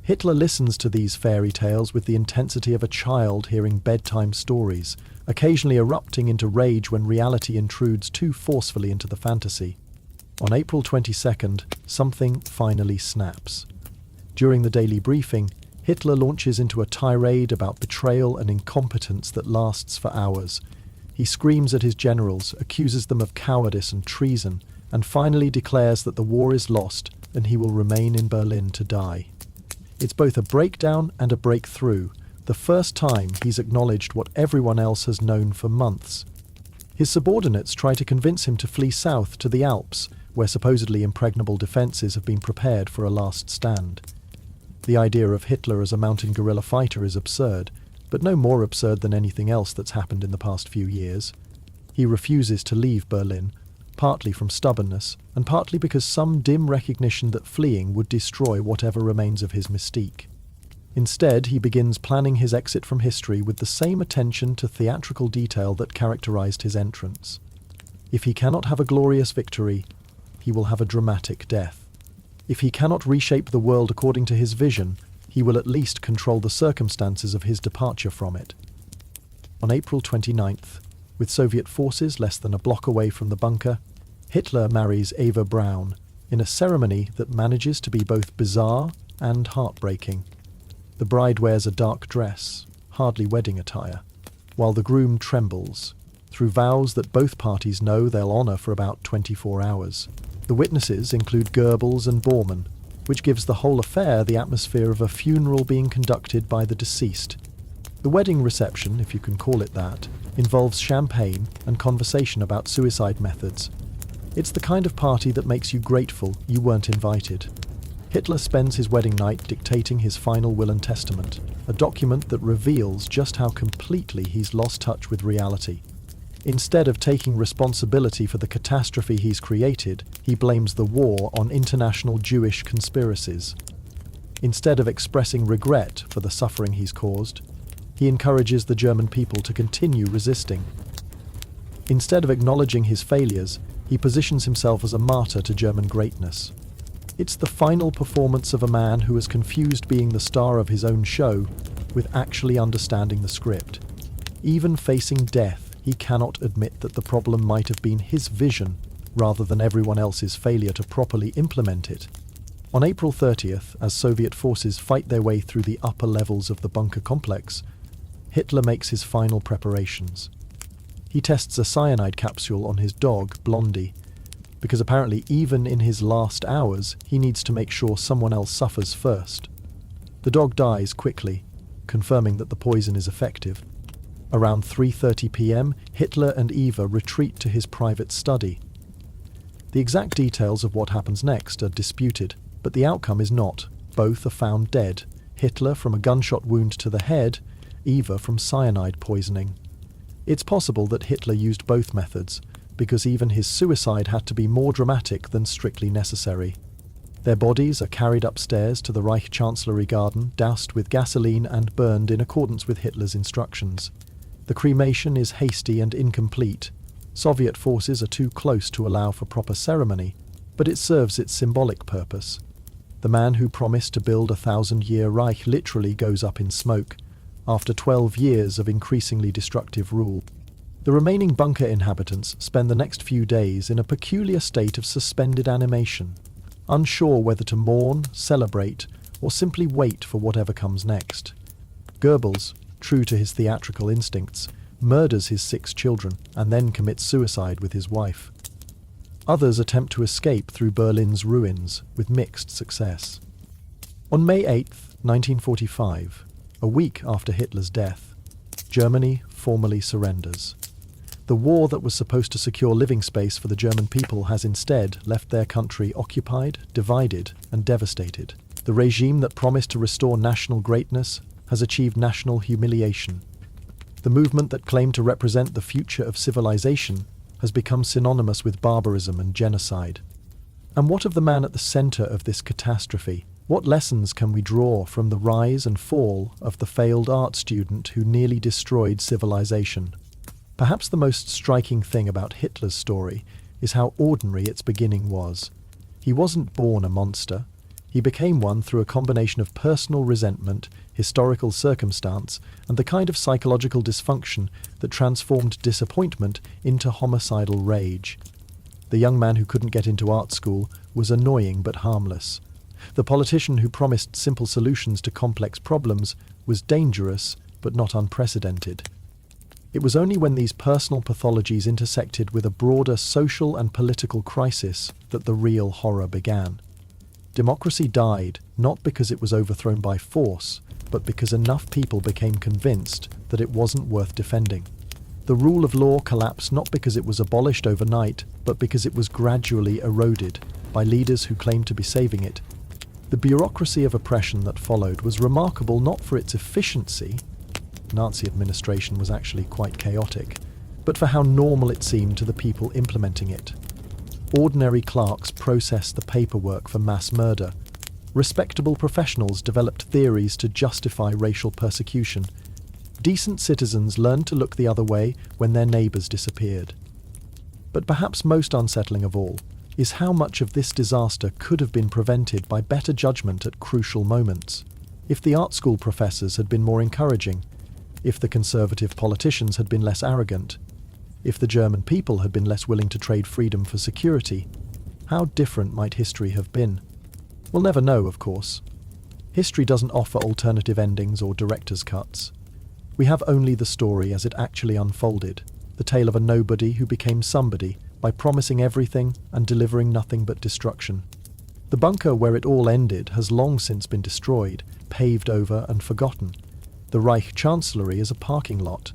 Hitler listens to these fairy tales with the intensity of a child hearing bedtime stories, occasionally erupting into rage when reality intrudes too forcefully into the fantasy. On April 22nd, something finally snaps. During the daily briefing, Hitler launches into a tirade about betrayal and incompetence that lasts for hours. He screams at his generals, accuses them of cowardice and treason, and finally declares that the war is lost and he will remain in Berlin to die. It's both a breakdown and a breakthrough, the first time he's acknowledged what everyone else has known for months. His subordinates try to convince him to flee south to the Alps, where supposedly impregnable defences have been prepared for a last stand. The idea of Hitler as a mountain guerrilla fighter is absurd, but no more absurd than anything else that's happened in the past few years. He refuses to leave Berlin, partly from stubbornness, and partly because some dim recognition that fleeing would destroy whatever remains of his mystique. Instead, he begins planning his exit from history with the same attention to theatrical detail that characterized his entrance. If he cannot have a glorious victory, he will have a dramatic death. If he cannot reshape the world according to his vision, he will at least control the circumstances of his departure from it. On April 29th, with Soviet forces less than a block away from the bunker, Hitler marries Eva Braun in a ceremony that manages to be both bizarre and heartbreaking. The bride wears a dark dress, hardly wedding attire, while the groom trembles, through vows that both parties know they'll honour for about 24 hours. The witnesses include Goebbels and Bormann, which gives the whole affair the atmosphere of a funeral being conducted by the deceased. The wedding reception, if you can call it that, involves champagne and conversation about suicide methods. It's the kind of party that makes you grateful you weren't invited. Hitler spends his wedding night dictating his final will and testament, a document that reveals just how completely he's lost touch with reality. Instead of taking responsibility for the catastrophe he's created, he blames the war on international Jewish conspiracies. Instead of expressing regret for the suffering he's caused, he encourages the German people to continue resisting. Instead of acknowledging his failures, he positions himself as a martyr to German greatness. It's the final performance of a man who has confused being the star of his own show with actually understanding the script. Even facing death, he cannot admit that the problem might have been his vision rather than everyone else's failure to properly implement it. On April 30th, as Soviet forces fight their way through the upper levels of the bunker complex, Hitler makes his final preparations. He tests a cyanide capsule on his dog, Blondie, because apparently even in his last hours, he needs to make sure someone else suffers first. The dog dies quickly, confirming that the poison is effective. Around 3:30 p.m., Hitler and Eva retreat to his private study. The exact details of what happens next are disputed, but the outcome is not. Both are found dead, Hitler from a gunshot wound to the head, Eva from cyanide poisoning. It's possible that Hitler used both methods, because even his suicide had to be more dramatic than strictly necessary. Their bodies are carried upstairs to the Reich Chancellery garden, doused with gasoline and burned in accordance with Hitler's instructions. The cremation is hasty and incomplete. Soviet forces are too close to allow for proper ceremony, but it serves its symbolic purpose. The man who promised to build a 1,000-year Reich literally goes up in smoke, after 12 years of increasingly destructive rule. The remaining bunker inhabitants spend the next few days in a peculiar state of suspended animation, unsure whether to mourn, celebrate, or simply wait for whatever comes next. Goebbels, true to his theatrical instincts, murders his 6 children and then commits suicide with his wife. Others attempt to escape through Berlin's ruins, with mixed success. On May 8, 1945, a week after Hitler's death, Germany formally surrenders. The war that was supposed to secure living space for the German people has instead left their country occupied, divided, and devastated. The regime that promised to restore national greatness has achieved national humiliation. The movement that claimed to represent the future of civilization has become synonymous with barbarism and genocide. And what of the man at the center of this catastrophe? What lessons can we draw from the rise and fall of the failed art student who nearly destroyed civilization? Perhaps the most striking thing about Hitler's story is how ordinary its beginning was. He wasn't born a monster. He became one through a combination of personal resentment, historical circumstance, and the kind of psychological dysfunction that transformed disappointment into homicidal rage. The young man who couldn't get into art school was annoying but harmless. The politician who promised simple solutions to complex problems was dangerous but not unprecedented. It was only when these personal pathologies intersected with a broader social and political crisis that the real horror began. Democracy died not because it was overthrown by force, but because enough people became convinced that it wasn't worth defending. The rule of law collapsed not because it was abolished overnight, but because it was gradually eroded by leaders who claimed to be saving it. The bureaucracy of oppression that followed was remarkable not for its efficiency — Nazi administration was actually quite chaotic — but for how normal it seemed to the people implementing it. Ordinary clerks processed the paperwork for mass murder. Respectable professionals developed theories to justify racial persecution. Decent citizens learned to look the other way when their neighbours disappeared. But perhaps most unsettling of all is how much of this disaster could have been prevented by better judgment at crucial moments. If the art school professors had been more encouraging, if the conservative politicians had been less arrogant, if the German people had been less willing to trade freedom for security, how different might history have been? We'll never know, of course. History doesn't offer alternative endings or director's cuts. We have only the story as it actually unfolded, the tale of a nobody who became somebody by promising everything and delivering nothing but destruction. The bunker where it all ended has long since been destroyed, paved over and forgotten. The Reich Chancellery is a parking lot.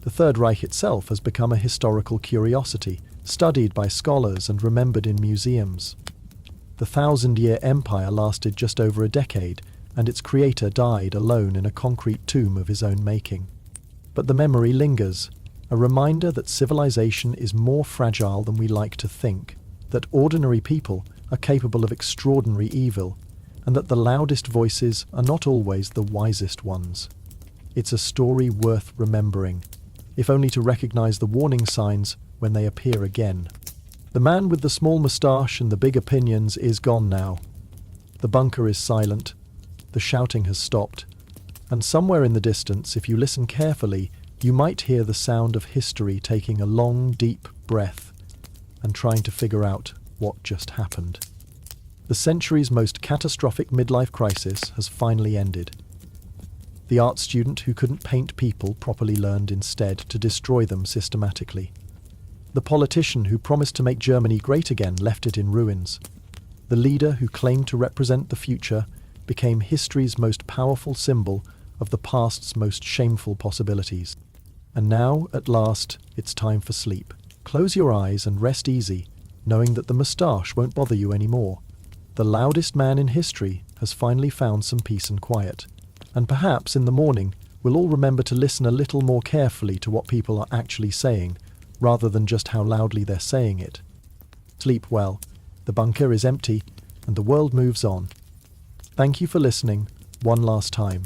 The Third Reich itself has become a historical curiosity, studied by scholars and remembered in museums. The 1,000-year empire lasted just over a decade, and its creator died alone in a concrete tomb of his own making. But the memory lingers, a reminder that civilization is more fragile than we like to think, that ordinary people are capable of extraordinary evil, and that the loudest voices are not always the wisest ones. It's a story worth remembering, if only to recognize the warning signs when they appear again. The man with the small moustache and the big opinions is gone now. The bunker is silent, the shouting has stopped, and somewhere in the distance, if you listen carefully, you might hear the sound of history taking a long, deep breath and trying to figure out what just happened. The century's most catastrophic midlife crisis has finally ended. The art student who couldn't paint people properly learned instead to destroy them systematically. The politician who promised to make Germany great again left it in ruins. The leader who claimed to represent the future became history's most powerful symbol of the past's most shameful possibilities. And now, at last, it's time for sleep. Close your eyes and rest easy, knowing that the moustache won't bother you anymore. The loudest man in history has finally found some peace and quiet. And perhaps in the morning, we'll all remember to listen a little more carefully to what people are actually saying, rather than just how loudly they're saying it. Sleep well. The bunker is empty, and the world moves on. Thank you for listening, one last time.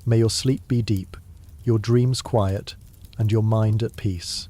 May your sleep be deep, your dreams quiet, and your mind at peace.